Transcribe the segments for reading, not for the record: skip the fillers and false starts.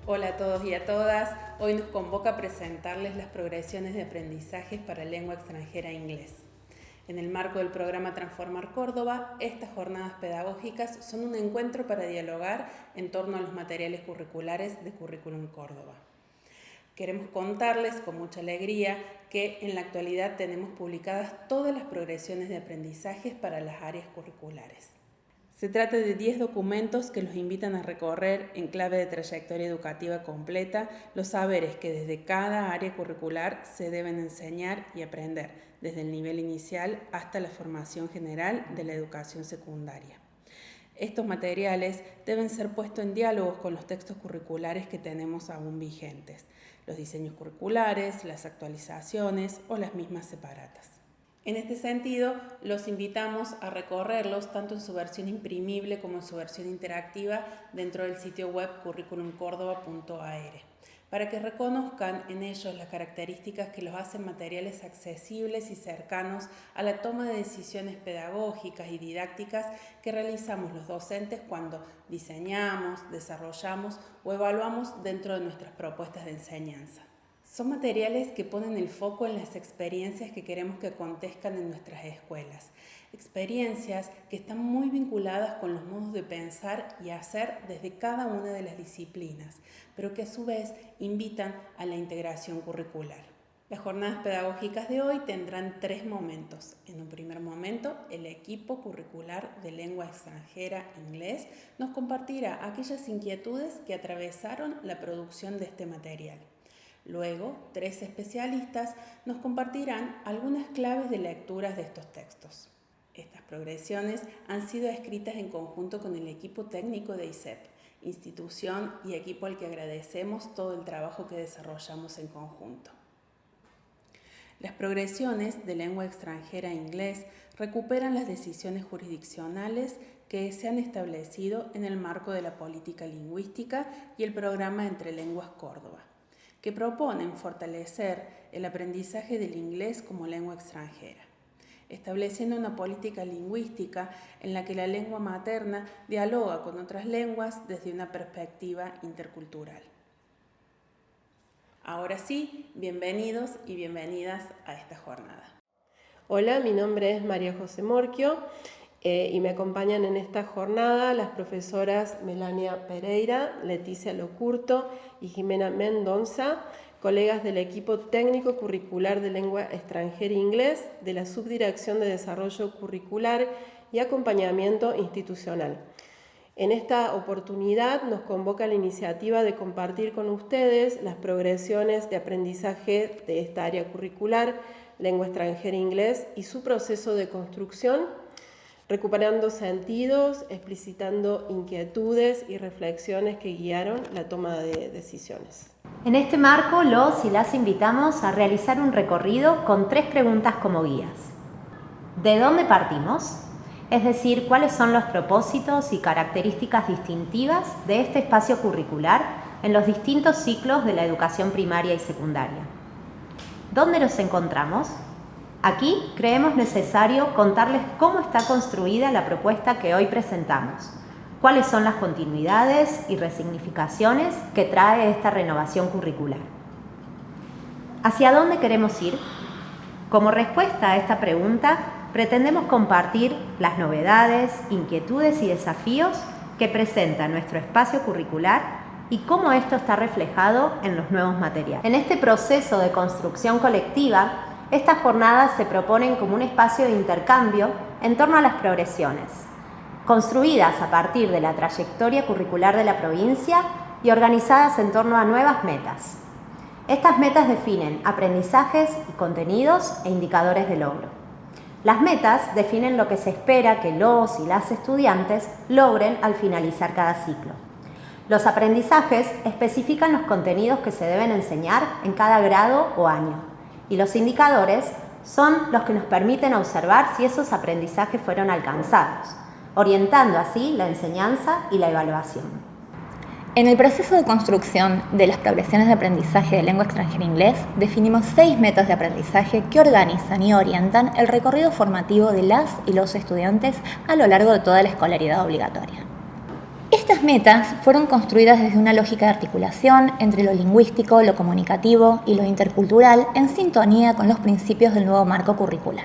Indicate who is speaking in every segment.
Speaker 1: Hola a todos y a todas. Hoy nos convoca a presentarles las progresiones de aprendizajes para lengua extranjera inglés. En el marco del programa Transformar Córdoba, estas jornadas pedagógicas son un encuentro para dialogar en torno a los materiales curriculares de Currículum Córdoba. Queremos contarles con mucha alegría que en la actualidad tenemos publicadas todas las progresiones de aprendizajes para las áreas curriculares. Se trata de 10 documentos que los invitan a recorrer en clave de trayectoria educativa completa los saberes que desde cada área curricular se deben enseñar y aprender, desde el nivel inicial hasta la formación general de la educación secundaria. Estos materiales deben ser puestos en diálogo con los textos curriculares que tenemos aún vigentes, los diseños curriculares, las actualizaciones o las mismas separatas. En este sentido, los invitamos a recorrerlos tanto en su versión imprimible como en su versión interactiva dentro del sitio web curriculumcordoba.ar, para que reconozcan en ellos las características que los hacen materiales accesibles y cercanos a la toma de decisiones pedagógicas y didácticas que realizamos los docentes cuando diseñamos, desarrollamos o evaluamos dentro de nuestras propuestas de enseñanza. Son materiales que ponen el foco en las experiencias que queremos que acontezcan en nuestras escuelas. Experiencias que están muy vinculadas con los modos de pensar y hacer desde cada una de las disciplinas, pero que a su vez invitan a la integración curricular. Las jornadas pedagógicas de hoy tendrán 3 momentos. En un primer momento, el equipo curricular de lengua extranjera inglés nos compartirá aquellas inquietudes que atravesaron la producción de este material. Luego, 3 especialistas nos compartirán algunas claves de lecturas de estos textos. Estas progresiones han sido escritas en conjunto con el equipo técnico de ISEP, institución y equipo al que agradecemos todo el trabajo que desarrollamos en conjunto. Las progresiones de lengua extranjera inglés recuperan las decisiones jurisdiccionales que se han establecido en el marco de la política lingüística y el programa Entre Lenguas Córdoba, que proponen fortalecer el aprendizaje del inglés como lengua extranjera, estableciendo una política lingüística en la que la lengua materna dialoga con otras lenguas desde una perspectiva intercultural. Ahora sí, bienvenidos y bienvenidas a esta jornada.
Speaker 2: Hola, mi nombre es María José Morquio y me acompañan en esta jornada las profesoras Melania Pereira, Leticia Locurto y Jimena Mendoza, colegas del equipo técnico curricular de lengua extranjera e inglés de la Subdirección de Desarrollo Curricular y Acompañamiento Institucional. En esta oportunidad nos convoca la iniciativa de compartir con ustedes las progresiones de aprendizaje de esta área curricular, lengua extranjera e inglés, y su proceso de construcción, recuperando sentidos, explicitando inquietudes y reflexiones que guiaron la toma de decisiones.
Speaker 3: En este marco, los y las invitamos a realizar un recorrido con 3 preguntas como guías. ¿De dónde partimos? Es decir, ¿cuáles son los propósitos y características distintivas de este espacio curricular en los distintos ciclos de la educación primaria y secundaria? ¿Dónde los encontramos? Aquí creemos necesario contarles cómo está construida la propuesta que hoy presentamos, cuáles son las continuidades y resignificaciones que trae esta renovación curricular. ¿Hacia dónde queremos ir? Como respuesta a esta pregunta, pretendemos compartir las novedades, inquietudes y desafíos que presenta nuestro espacio curricular y cómo esto está reflejado en los nuevos materiales. En este proceso de construcción colectiva, estas jornadas se proponen como un espacio de intercambio en torno a las progresiones, construidas a partir de la trayectoria curricular de la provincia y organizadas en torno a nuevas metas. Estas metas definen aprendizajes y contenidos e indicadores de logro. Las metas definen lo que se espera que los y las estudiantes logren al finalizar cada ciclo. Los aprendizajes especifican los contenidos que se deben enseñar en cada grado o año, y los indicadores son los que nos permiten observar si esos aprendizajes fueron alcanzados, orientando así la enseñanza y la evaluación.
Speaker 4: En el proceso de construcción de las progresiones de aprendizaje de lengua extranjera inglés, definimos 6 métodos de aprendizaje que organizan y orientan el recorrido formativo de las y los estudiantes a lo largo de toda la escolaridad obligatoria. Estas metas fueron construidas desde una lógica de articulación entre lo lingüístico, lo comunicativo y lo intercultural en sintonía con los principios del nuevo marco curricular.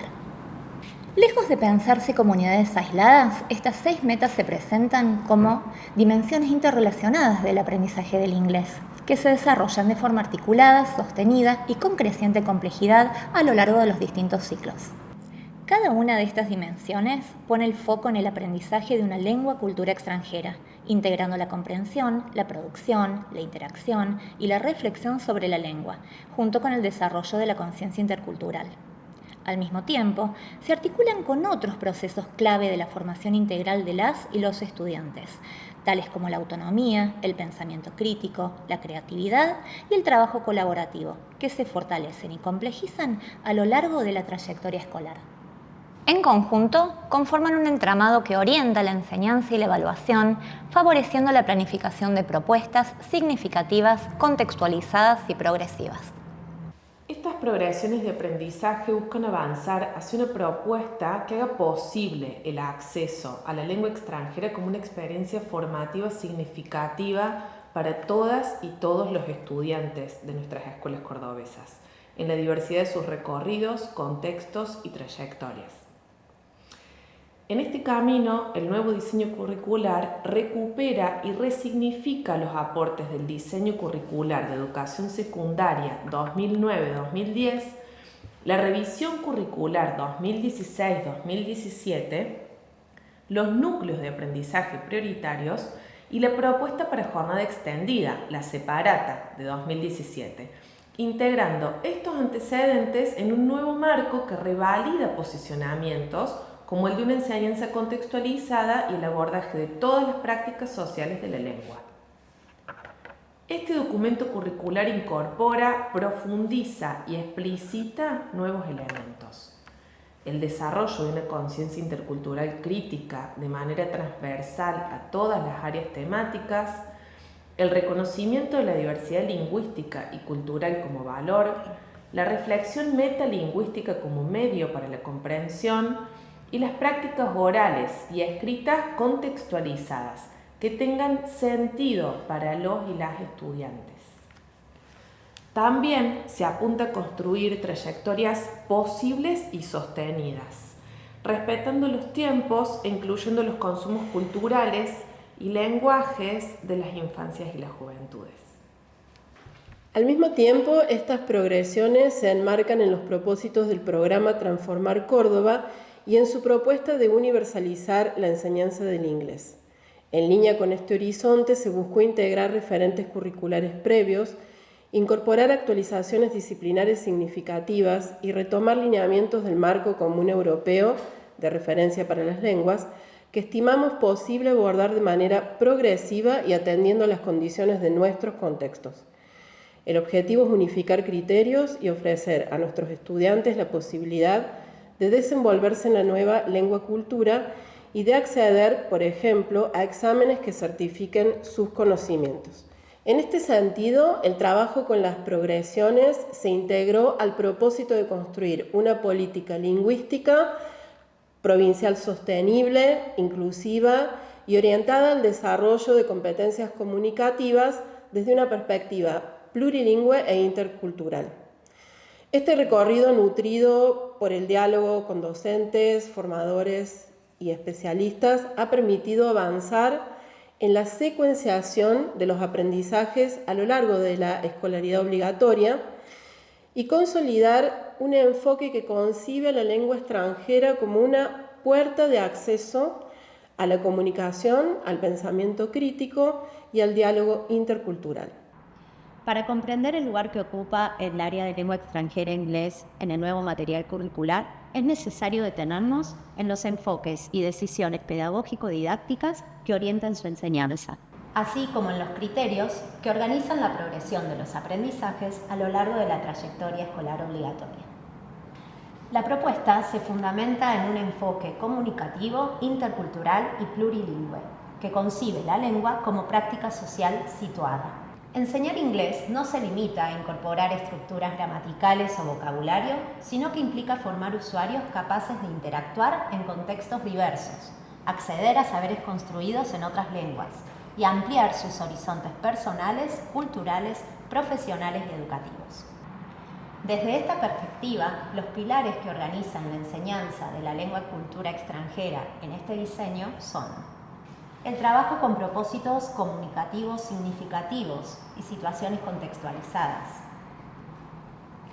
Speaker 4: Lejos de pensarse como unidades aisladas, estas 6 metas se presentan como dimensiones interrelacionadas del aprendizaje del inglés, que se desarrollan de forma articulada, sostenida y con creciente complejidad a lo largo de los distintos ciclos. Cada una de estas dimensiones pone el foco en el aprendizaje de una lengua cultura extranjera, integrando la comprensión, la producción, la interacción y la reflexión sobre la lengua, junto con el desarrollo de la conciencia intercultural. Al mismo tiempo, se articulan con otros procesos clave de la formación integral de las y los estudiantes, tales como la autonomía, el pensamiento crítico, la creatividad y el trabajo colaborativo, que se fortalecen y complejizan a lo largo de la trayectoria escolar. En conjunto, conforman un entramado que orienta la enseñanza y la evaluación, favoreciendo la planificación de propuestas significativas, contextualizadas y progresivas.
Speaker 5: Estas progresiones de aprendizaje buscan avanzar hacia una propuesta que haga posible el acceso a la lengua extranjera como una experiencia formativa significativa para todas y todos los estudiantes de nuestras escuelas cordobesas, en la diversidad de sus recorridos, contextos y trayectorias. En este camino, el nuevo diseño curricular recupera y resignifica los aportes del diseño curricular de educación secundaria 2009-2010, la revisión curricular 2016-2017, los núcleos de aprendizaje prioritarios y la propuesta para jornada extendida, la separata de 2017, integrando estos antecedentes en un nuevo marco que revalida posicionamientos como el de una enseñanza contextualizada y el abordaje de todas las prácticas sociales de la lengua. Este documento curricular incorpora, profundiza y explicita nuevos elementos. El desarrollo de una conciencia intercultural crítica de manera transversal a todas las áreas temáticas, el reconocimiento de la diversidad lingüística y cultural como valor, la reflexión metalingüística como medio para la comprensión, y las prácticas orales y escritas contextualizadas que tengan sentido para los y las estudiantes. También se apunta a construir trayectorias posibles y sostenidas, respetando los tiempos e incluyendo los consumos culturales y lenguajes de las infancias y las juventudes.
Speaker 2: Al mismo tiempo, estas progresiones se enmarcan en los propósitos del programa Transformar Córdoba y en su propuesta de universalizar la enseñanza del inglés. En línea con este horizonte se buscó integrar referentes curriculares previos, incorporar actualizaciones disciplinares significativas y retomar lineamientos del marco común europeo de referencia para las lenguas que estimamos posible abordar de manera progresiva y atendiendo a las condiciones de nuestros contextos. El objetivo es unificar criterios y ofrecer a nuestros estudiantes la posibilidad de desenvolverse en la nueva lengua cultura y de acceder, por ejemplo, a exámenes que certifiquen sus conocimientos. En este sentido, el trabajo con las progresiones se integró al propósito de construir una política lingüística provincial sostenible, inclusiva y orientada al desarrollo de competencias comunicativas desde una perspectiva plurilingüe e intercultural. Este recorrido, nutrido por el diálogo con docentes, formadores y especialistas, ha permitido avanzar en la secuenciación de los aprendizajes a lo largo de la escolaridad obligatoria y consolidar un enfoque que concibe a la lengua extranjera como una puerta de acceso a la comunicación, al pensamiento crítico y al diálogo intercultural.
Speaker 6: Para comprender el lugar que ocupa el área de lengua extranjera inglés en el nuevo material curricular, es necesario detenernos en los enfoques y decisiones pedagógico-didácticas que orientan su enseñanza,
Speaker 3: así como en los criterios que organizan la progresión de los aprendizajes a lo largo de la trayectoria escolar obligatoria. La propuesta se fundamenta en un enfoque comunicativo, intercultural y plurilingüe, que concibe la lengua como práctica social situada. Enseñar inglés no se limita a incorporar estructuras gramaticales o vocabulario, sino que implica formar usuarios capaces de interactuar en contextos diversos, acceder a saberes construidos en otras lenguas, y ampliar sus horizontes personales, culturales, profesionales y educativos. Desde esta perspectiva, los pilares que organizan la enseñanza de la lengua y cultura extranjera en este diseño son el trabajo con propósitos comunicativos significativos y situaciones contextualizadas,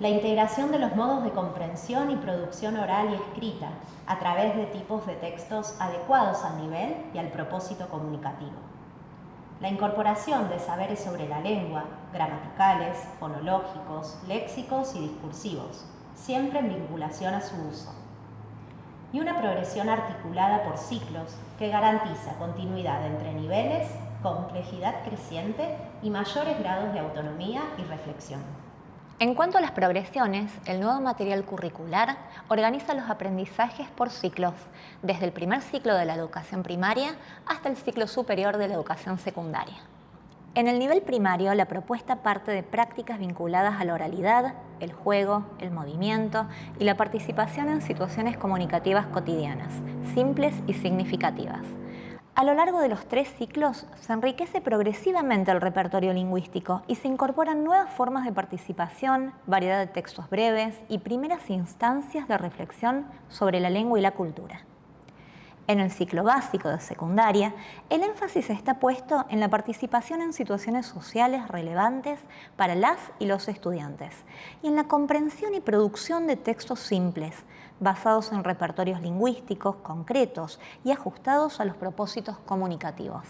Speaker 3: la integración de los modos de comprensión y producción oral y escrita a través de tipos de textos adecuados al nivel y al propósito comunicativo, la incorporación de saberes sobre la lengua, gramaticales, fonológicos, léxicos y discursivos, siempre en vinculación a su uso, y una progresión articulada por ciclos que garantiza continuidad entre niveles, complejidad creciente y mayores grados de autonomía y reflexión.
Speaker 4: En cuanto a las progresiones, el nuevo material curricular organiza los aprendizajes por ciclos, desde el primer ciclo de la educación primaria hasta el ciclo superior de la educación secundaria. En el nivel primario, la propuesta parte de prácticas vinculadas a la oralidad, el juego, el movimiento y la participación en situaciones comunicativas cotidianas, simples y significativas. A lo largo de los 3 ciclos se enriquece progresivamente el repertorio lingüístico y se incorporan nuevas formas de participación, variedad de textos breves y primeras instancias de reflexión sobre la lengua y la cultura. En el ciclo básico de secundaria, el énfasis está puesto en la participación en situaciones sociales relevantes para las y los estudiantes y en la comprensión y producción de textos simples, basados en repertorios lingüísticos concretos y ajustados a los propósitos comunicativos.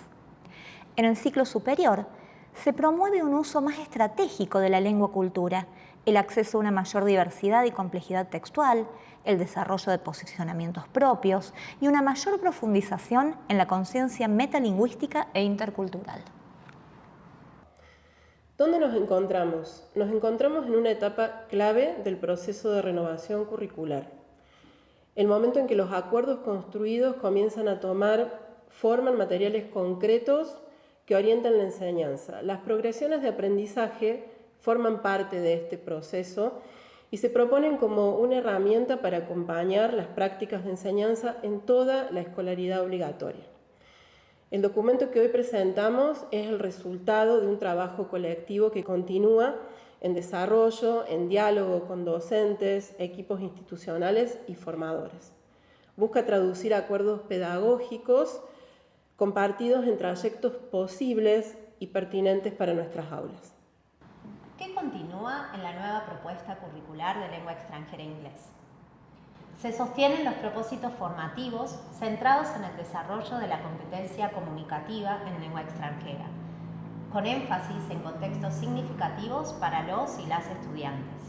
Speaker 4: En el ciclo superior, se promueve un uso más estratégico de la lengua-cultura, el acceso a una mayor diversidad y complejidad textual, el desarrollo de posicionamientos propios y una mayor profundización en la conciencia metalingüística e intercultural.
Speaker 2: ¿Dónde nos encontramos? Nos encontramos en una etapa clave del proceso de renovación curricular. El momento en que los acuerdos construidos comienzan a tomar forma en materiales concretos que orientan la enseñanza. Las progresiones de aprendizaje forman parte de este proceso y se proponen como una herramienta para acompañar las prácticas de enseñanza en toda la escolaridad obligatoria. El documento que hoy presentamos es el resultado de un trabajo colectivo que continúa en desarrollo, en diálogo con docentes, equipos institucionales y formadores. Busca traducir acuerdos pedagógicos compartidos en trayectos posibles y pertinentes para nuestras aulas.
Speaker 3: ¿Qué continúa en la nueva propuesta curricular de lengua extranjera inglés? Se sostienen los propósitos formativos centrados en el desarrollo de la competencia comunicativa en lengua extranjera, con énfasis en contextos significativos para los y las estudiantes.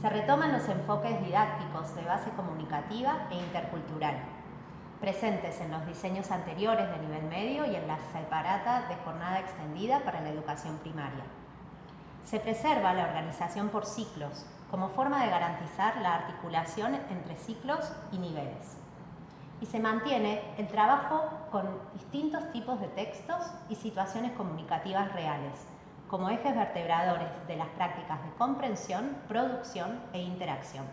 Speaker 3: Se retoman los enfoques didácticos de base comunicativa e intercultural, presentes en los diseños anteriores de nivel medio y en la separata de jornada extendida para la educación primaria. Se preserva la organización por ciclos, como forma de garantizar la articulación entre ciclos y niveles. Y se mantiene el trabajo con distintos tipos de textos y situaciones comunicativas reales, como ejes vertebradores de las prácticas de comprensión, producción e interacción.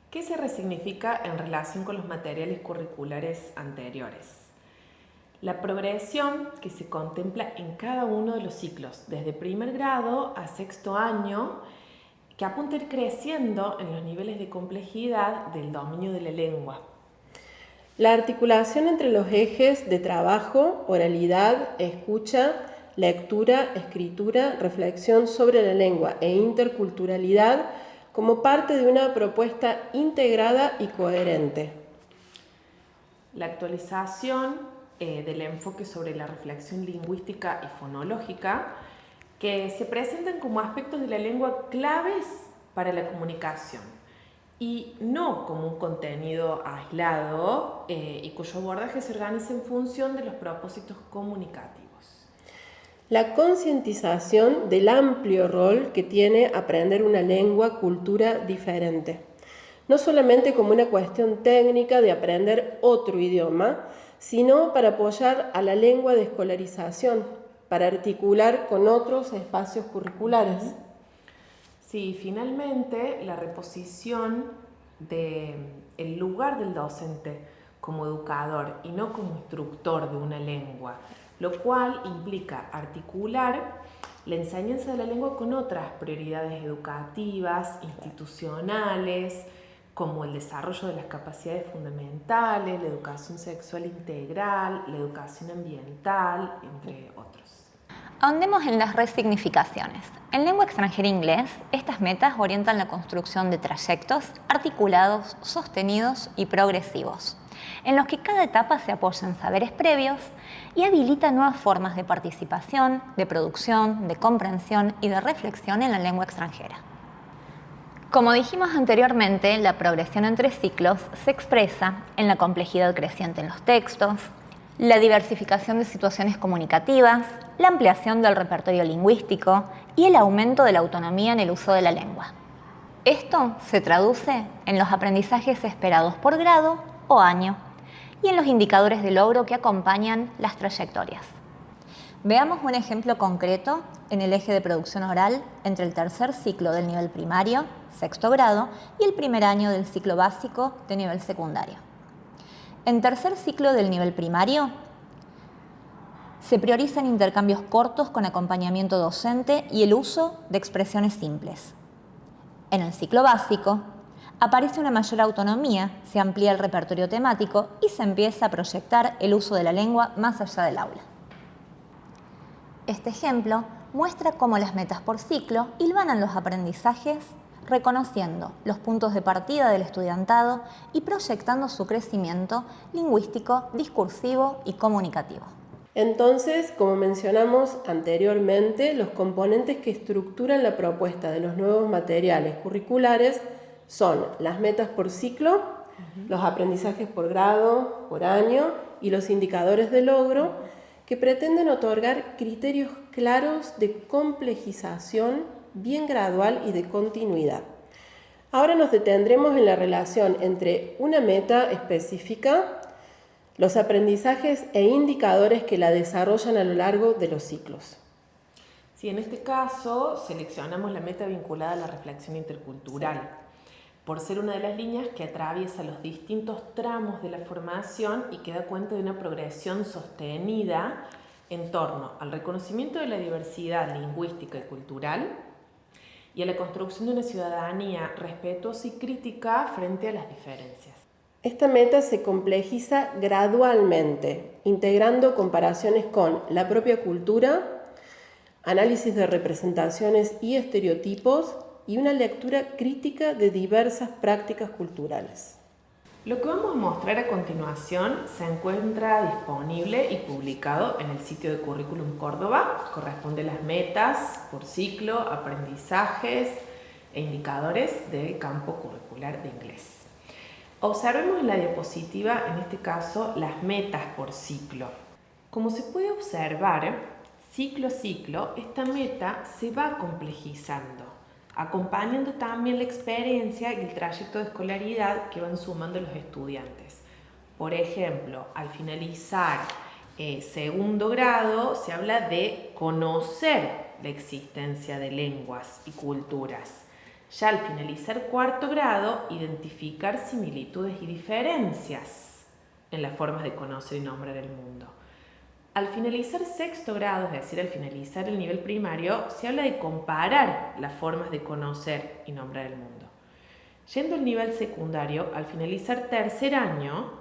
Speaker 5: ¿Qué se resignifica en relación con los materiales curriculares anteriores? La progresión que se contempla en cada uno de los ciclos, desde primer grado a 6º año, que apunta a ir creciendo en los niveles de complejidad del dominio de la lengua.
Speaker 2: La articulación entre los ejes de trabajo, oralidad, escucha, lectura, escritura, reflexión sobre la lengua e interculturalidad como parte de una propuesta integrada y coherente.
Speaker 5: La actualización del enfoque sobre la reflexión lingüística y fonológica, que se presentan como aspectos de la lengua claves para la comunicación y no como un contenido aislado y cuyo abordaje se organiza en función de los propósitos comunicativos.
Speaker 2: La concientización del amplio rol que tiene aprender una lengua, cultura diferente, no solamente como una cuestión técnica de aprender otro idioma, sino para apoyar a la lengua de escolarización, para articular con otros espacios curriculares.
Speaker 5: Sí, finalmente la reposición del lugar del docente como educador y no como instructor de una lengua, lo cual implica articular la enseñanza de la lengua con otras prioridades educativas, institucionales, como el desarrollo de las capacidades fundamentales, la educación sexual integral, la educación ambiental, entre otros.
Speaker 4: Ahondemos en las resignificaciones. En lengua extranjera inglés, estas metas orientan la construcción de trayectos articulados, sostenidos y progresivos, en los que cada etapa se apoya en saberes previos y habilita nuevas formas de participación, de producción, de comprensión y de reflexión en la lengua extranjera. Como dijimos anteriormente, la progresión entre ciclos se expresa en la complejidad creciente en los textos, la diversificación de situaciones comunicativas, la ampliación del repertorio lingüístico y el aumento de la autonomía en el uso de la lengua. Esto se traduce en los aprendizajes esperados por grado o año y en los indicadores de logro que acompañan las trayectorias. Veamos un ejemplo concreto en el eje de producción oral entre el tercer ciclo del nivel primario, sexto grado, y el primer año del ciclo básico de nivel secundario. En tercer ciclo del nivel primario, se priorizan intercambios cortos con acompañamiento docente y el uso de expresiones simples. En el ciclo básico, aparece una mayor autonomía, se amplía el repertorio temático y se empieza a proyectar el uso de la lengua más allá del aula. Este ejemplo muestra cómo las metas por ciclo hilvanan los aprendizajes reconociendo los puntos de partida del estudiantado y proyectando su crecimiento lingüístico, discursivo y comunicativo.
Speaker 2: Entonces, como mencionamos anteriormente, los componentes que estructuran la propuesta de los nuevos materiales curriculares son las metas por ciclo, los aprendizajes por grado, por año y los indicadores de logro que pretenden otorgar criterios claros de complejización bien gradual y de continuidad. Ahora nos detendremos en la relación entre una meta específica, los aprendizajes e indicadores que la desarrollan a lo largo de los ciclos.
Speaker 5: Sí, en este caso seleccionamos la meta vinculada a la reflexión intercultural, por ser una de las líneas que atraviesa los distintos tramos de la formación y que da cuenta de una progresión sostenida en torno al reconocimiento de la diversidad lingüística y cultural y a la construcción de una ciudadanía respetuosa y crítica frente a las diferencias.
Speaker 2: Esta meta se complejiza gradualmente, integrando comparaciones con la propia cultura, análisis de representaciones y estereotipos y una lectura crítica de diversas prácticas culturales.
Speaker 5: Lo que vamos a mostrar a continuación se encuentra disponible y publicado en el sitio de Currículum Córdoba. Corresponde a las metas por ciclo, aprendizajes e indicadores del campo curricular de inglés. Observemos en la diapositiva, en este caso, las metas por ciclo. Como se puede observar, ciclo a ciclo, esta meta se va complejizando, acompañando también la experiencia y el trayecto de escolaridad que van sumando los estudiantes. Por ejemplo, al finalizar segundo grado, se habla de conocer la existencia de lenguas y culturas. Ya al finalizar cuarto grado, identificar similitudes y diferencias en las formas de conocer y nombrar el mundo. Al finalizar sexto grado, es decir, al finalizar el nivel primario, se habla de comparar las formas de conocer y nombrar el mundo. Yendo al nivel secundario, al finalizar tercer año,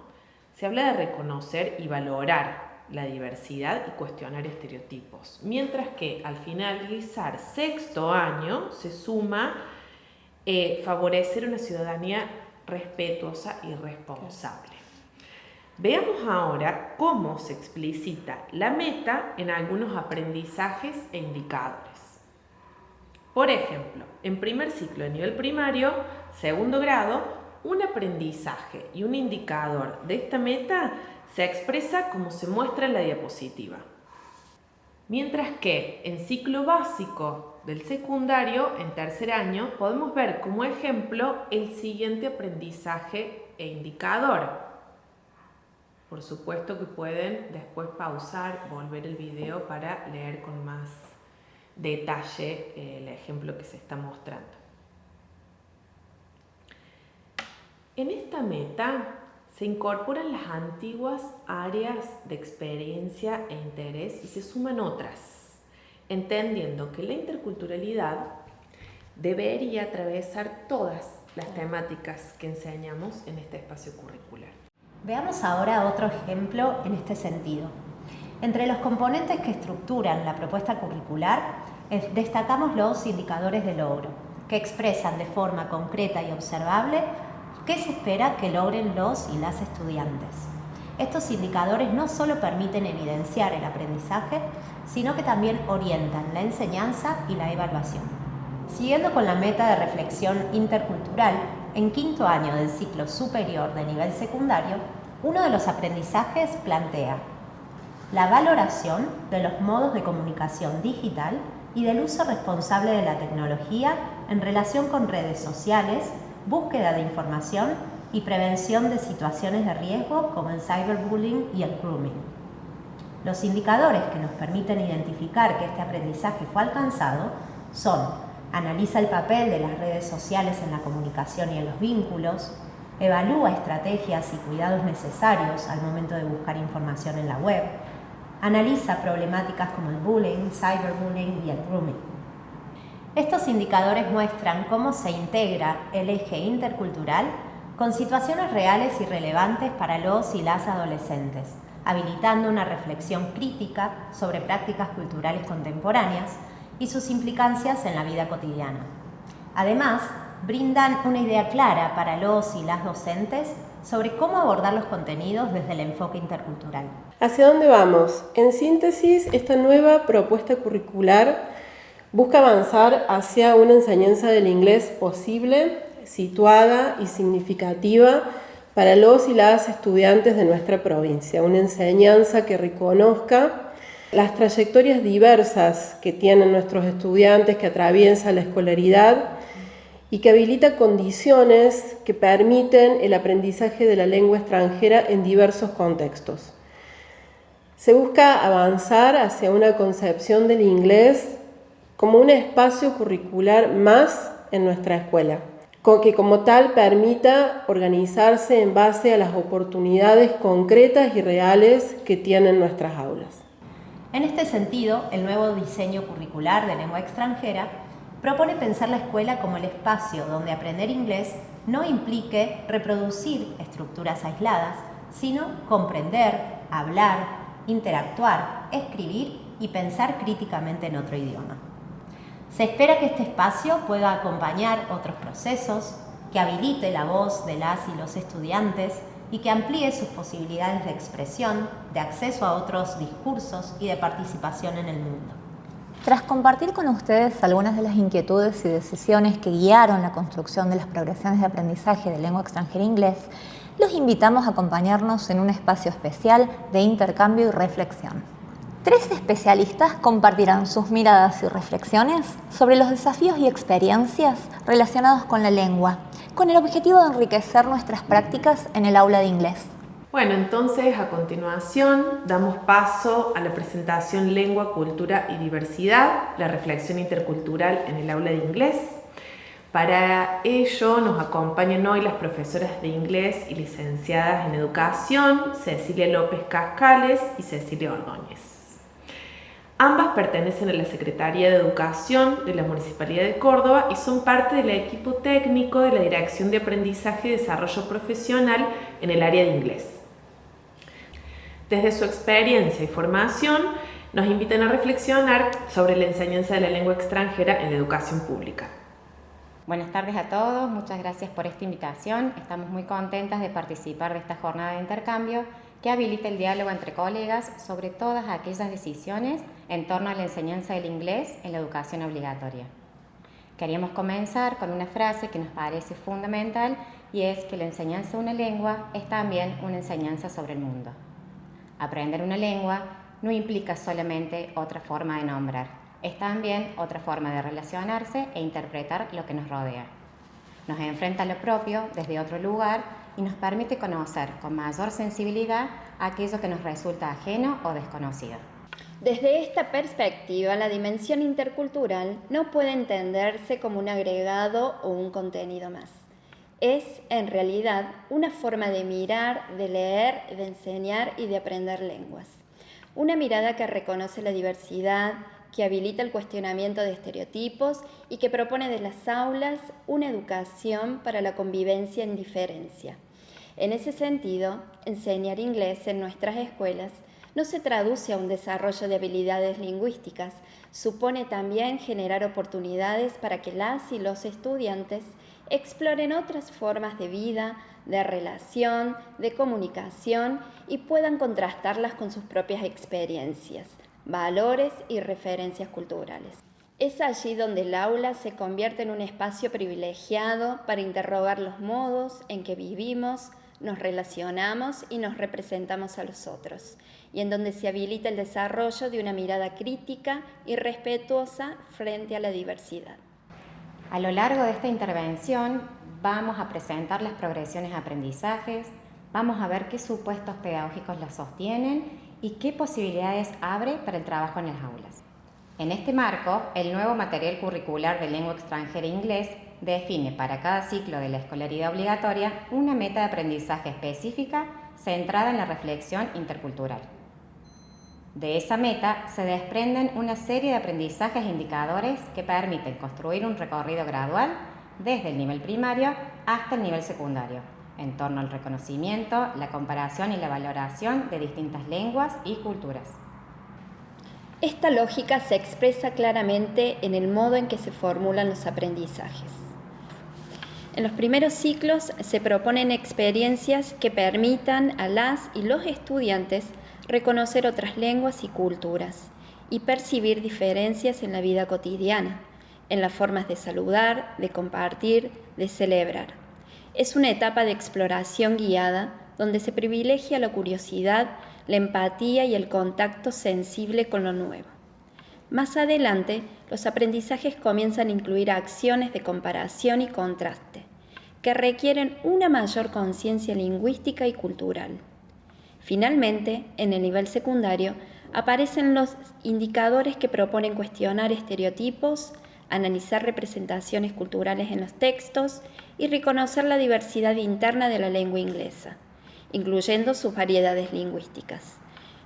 Speaker 5: se habla de reconocer y valorar la diversidad y cuestionar estereotipos. Mientras que al finalizar sexto año, se suma favorecer una ciudadanía respetuosa y responsable. Veamos ahora cómo se explicita la meta en algunos aprendizajes e indicadores. Por ejemplo, en primer ciclo de nivel primario, segundo grado, un aprendizaje y un indicador de esta meta se expresa como se muestra en la diapositiva. Mientras que en ciclo básico del secundario, en tercer año, podemos ver como ejemplo el siguiente aprendizaje e indicador. Por supuesto que pueden después pausar, volver el video para leer con más detalle el ejemplo que se está mostrando. En esta meta se incorporan las antiguas áreas de experiencia e interés y se suman otras, entendiendo que la interculturalidad debería atravesar todas las temáticas que enseñamos en este espacio curricular.
Speaker 3: Veamos ahora otro ejemplo en este sentido. Entre los componentes que estructuran la propuesta curricular, destacamos los indicadores de logro, que expresan de forma concreta y observable qué se espera que logren los y las estudiantes. Estos indicadores no solo permiten evidenciar el aprendizaje, sino que también orientan la enseñanza y la evaluación. Siguiendo con la meta de reflexión intercultural, en quinto año del ciclo superior de nivel secundario, uno de los aprendizajes plantea la valoración de los modos de comunicación digital y del uso responsable de la tecnología en relación con redes sociales, búsqueda de información y prevención de situaciones de riesgo como el cyberbullying y el grooming. Los indicadores que nos permiten identificar que este aprendizaje fue alcanzado son: analiza el papel de las redes sociales en la comunicación y en los vínculos, evalúa estrategias y cuidados necesarios al momento de buscar información en la web, analiza problemáticas como el bullying, cyberbullying y el grooming. Estos indicadores muestran cómo se integra el eje intercultural con situaciones reales y relevantes para los y las adolescentes, habilitando una reflexión crítica sobre prácticas culturales contemporáneas y sus implicancias en la vida cotidiana. Además, brindan una idea clara para los y las docentes sobre cómo abordar los contenidos desde el enfoque intercultural.
Speaker 2: ¿Hacia dónde vamos? En síntesis, esta nueva propuesta curricular busca avanzar hacia una enseñanza del inglés posible, situada y significativa para los y las estudiantes de nuestra provincia. Una enseñanza que reconozca las trayectorias diversas que tienen nuestros estudiantes, que atraviesan la escolaridad y que habilita condiciones que permiten el aprendizaje de la lengua extranjera en diversos contextos. Se busca avanzar hacia una concepción del inglés como un espacio curricular más en nuestra escuela, que como tal permita organizarse en base a las oportunidades concretas y reales que tienen nuestras aulas.
Speaker 3: En este sentido, el nuevo diseño curricular de lengua extranjera propone pensar la escuela como el espacio donde aprender inglés no implique reproducir estructuras aisladas, sino comprender, hablar, interactuar, escribir y pensar críticamente en otro idioma. Se espera que este espacio pueda acompañar otros procesos, que habilite la voz de las y los estudiantes y que amplíe sus posibilidades de expresión, de acceso a otros discursos y de participación en el mundo.
Speaker 4: Tras compartir con ustedes algunas de las inquietudes y decisiones que guiaron la construcción de las progresiones de aprendizaje de lengua extranjera inglés, los invitamos a acompañarnos en un espacio especial de intercambio y reflexión. 3 especialistas compartirán sus miradas y reflexiones sobre los desafíos y experiencias relacionados con la lengua, con el objetivo de enriquecer nuestras prácticas en el aula de inglés.
Speaker 5: Bueno, entonces a continuación damos paso a la presentación Lengua, Cultura y Diversidad, la reflexión intercultural en el aula de inglés. Para ello nos acompañan hoy las profesoras de inglés y licenciadas en educación, Cecilia López Cascales y Cecilia Ordóñez. Ambas pertenecen a la Secretaría de Educación de la Municipalidad de Córdoba y son parte del equipo técnico de la Dirección de Aprendizaje y Desarrollo Profesional en el área de inglés. Desde su experiencia y formación, nos invitan a reflexionar sobre la enseñanza de la lengua extranjera en la educación pública.
Speaker 7: Buenas tardes a todos, muchas gracias por esta invitación. Estamos muy contentas de participar de esta jornada de intercambio que habilita el diálogo entre colegas sobre todas aquellas decisiones en torno a la enseñanza del inglés en la educación obligatoria. Queríamos comenzar con una frase que nos parece fundamental y es que la enseñanza de una lengua es también una enseñanza sobre el mundo. Aprender una lengua no implica solamente otra forma de nombrar, es también otra forma de relacionarse e interpretar lo que nos rodea. Nos enfrenta a lo propio desde otro lugar y nos permite conocer con mayor sensibilidad aquello que nos resulta ajeno o desconocido.
Speaker 8: Desde esta perspectiva, la dimensión intercultural no puede entenderse como un agregado o un contenido más. es, en realidad, una forma de mirar, de leer, de enseñar y de aprender lenguas. Una mirada que reconoce la diversidad, que habilita el cuestionamiento de estereotipos y que propone de las aulas una educación para la convivencia en diferencia. En ese sentido, enseñar inglés en nuestras escuelas no se traduce a un desarrollo de habilidades lingüísticas, supone también generar oportunidades para que las y los estudiantes exploren otras formas de vida, de relación, de comunicación y puedan contrastarlas con sus propias experiencias, valores y referencias culturales. Es allí donde el aula se convierte en un espacio privilegiado para interrogar los modos en que vivimos, nos relacionamos y nos representamos a los otros, y en donde se habilita el desarrollo de una mirada crítica y respetuosa frente a la diversidad.
Speaker 7: A lo largo de esta intervención vamos a presentar las progresiones de aprendizajes, vamos a ver qué supuestos pedagógicos las sostienen y qué posibilidades abre para el trabajo en las aulas. En este marco, el nuevo material curricular de lengua extranjera e inglés define para cada ciclo de la escolaridad obligatoria una meta de aprendizaje específica centrada en la reflexión intercultural. De esa meta se desprenden una serie de aprendizajes e indicadores que permiten construir un recorrido gradual desde el nivel primario hasta el nivel secundario, en torno al reconocimiento, la comparación y la valoración de distintas lenguas y culturas.
Speaker 8: Esta lógica se expresa claramente en el modo en que se formulan los aprendizajes. En los primeros ciclos se proponen experiencias que permitan a las y los estudiantes reconocer otras lenguas y culturas y percibir diferencias en la vida cotidiana, en las formas de saludar, de compartir, de celebrar. Es una etapa de exploración guiada donde se privilegia la curiosidad, la empatía y el contacto sensible con lo nuevo. Más adelante, los aprendizajes comienzan a incluir acciones de comparación y contraste, que requieren una mayor conciencia lingüística y cultural. Finalmente, en el nivel secundario, aparecen los indicadores que proponen cuestionar estereotipos, analizar representaciones culturales en los textos y reconocer la diversidad interna de la lengua inglesa, incluyendo sus variedades lingüísticas,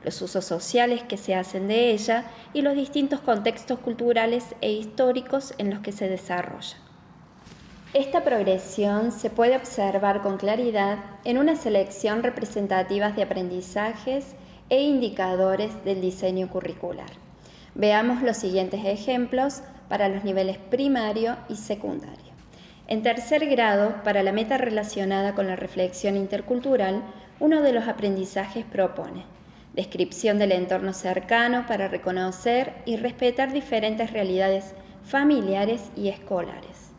Speaker 8: los usos sociales que se hacen de ella y los distintos contextos culturales e históricos en los que se desarrolla. Esta progresión se puede observar con claridad en una selección representativa de aprendizajes e indicadores del diseño curricular. Veamos los siguientes ejemplos para los niveles primario y secundario. En tercer grado, para la meta relacionada con la reflexión intercultural, uno de los aprendizajes propone descripción del entorno cercano para reconocer y respetar diferentes realidades familiares y escolares.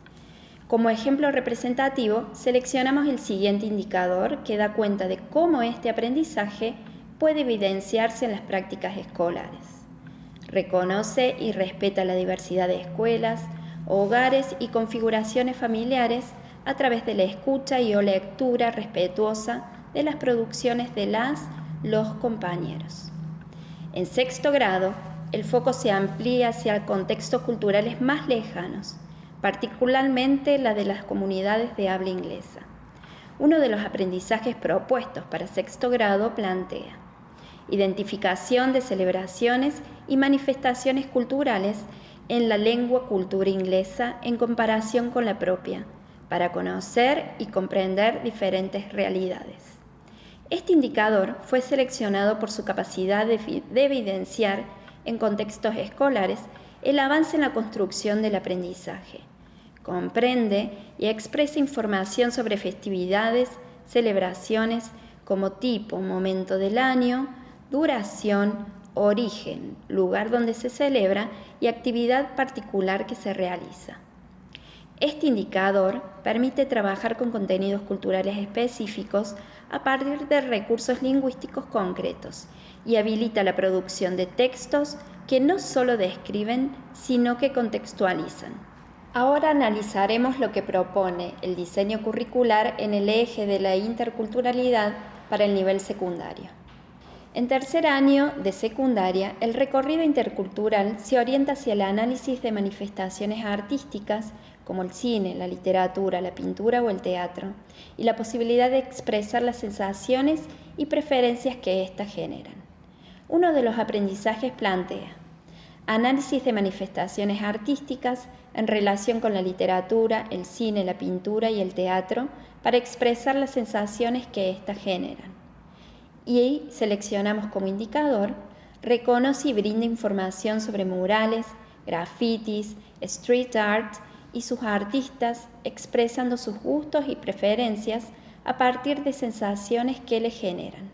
Speaker 8: Como ejemplo representativo, seleccionamos el siguiente indicador que da cuenta de cómo este aprendizaje puede evidenciarse en las prácticas escolares. Reconoce y respeta la diversidad de escuelas, hogares y configuraciones familiares a través de la escucha y o lectura respetuosa de las producciones de los compañeros. En sexto grado, el foco se amplía hacia contextos culturales más lejanos, particularmente la de las comunidades de habla inglesa. Uno de los aprendizajes propuestos para sexto grado plantea identificación de celebraciones y manifestaciones culturales en la lengua-cultura inglesa en comparación con la propia, para conocer y comprender diferentes realidades. Este indicador fue seleccionado por su capacidad de evidenciar en contextos escolares el avance en la construcción del aprendizaje. Comprende y expresa información sobre festividades, celebraciones como tipo, momento del año, duración, origen, lugar donde se celebra y actividad particular que se realiza. Este indicador permite trabajar con contenidos culturales específicos a partir de recursos lingüísticos concretos y habilita la producción de textos que no solo describen, sino que contextualizan. Ahora analizaremos lo que propone el diseño curricular en el eje de la interculturalidad para el nivel secundario. En tercer año de secundaria, el recorrido intercultural se orienta hacia el análisis de manifestaciones artísticas como el cine, la literatura, la pintura o el teatro, y la posibilidad de expresar las sensaciones y preferencias que éstas generan. Uno de los aprendizajes plantea análisis de manifestaciones artísticas en relación con la literatura, el cine, la pintura y el teatro para expresar las sensaciones que éstas generan. Y seleccionamos como indicador, reconoce y brinda información sobre murales, grafitis, street art y sus artistas expresando sus gustos y preferencias a partir de sensaciones que le generan.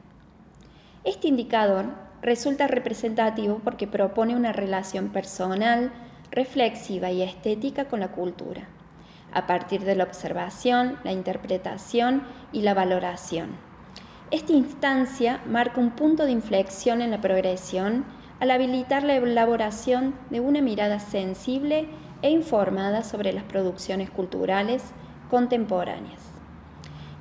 Speaker 8: Este indicador resulta representativo porque propone una relación personal, reflexiva y estética con la cultura, a partir de la observación, la interpretación y la valoración. Esta instancia marca un punto de inflexión en la progresión al habilitar la elaboración de una mirada sensible e informada sobre las producciones culturales contemporáneas.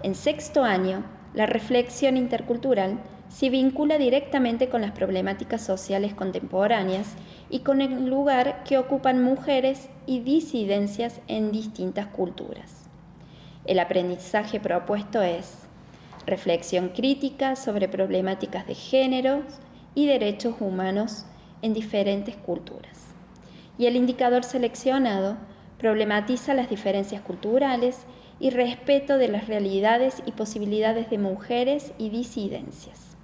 Speaker 8: En sexto año, la reflexión intercultural se vincula directamente con las problemáticas sociales contemporáneas y con el lugar que ocupan mujeres y disidencias en distintas culturas. El aprendizaje propuesto es reflexión crítica sobre problemáticas de género y derechos humanos en diferentes culturas. Y el indicador seleccionado problematiza las diferencias culturales y respeto de las realidades y posibilidades de mujeres y disidencias.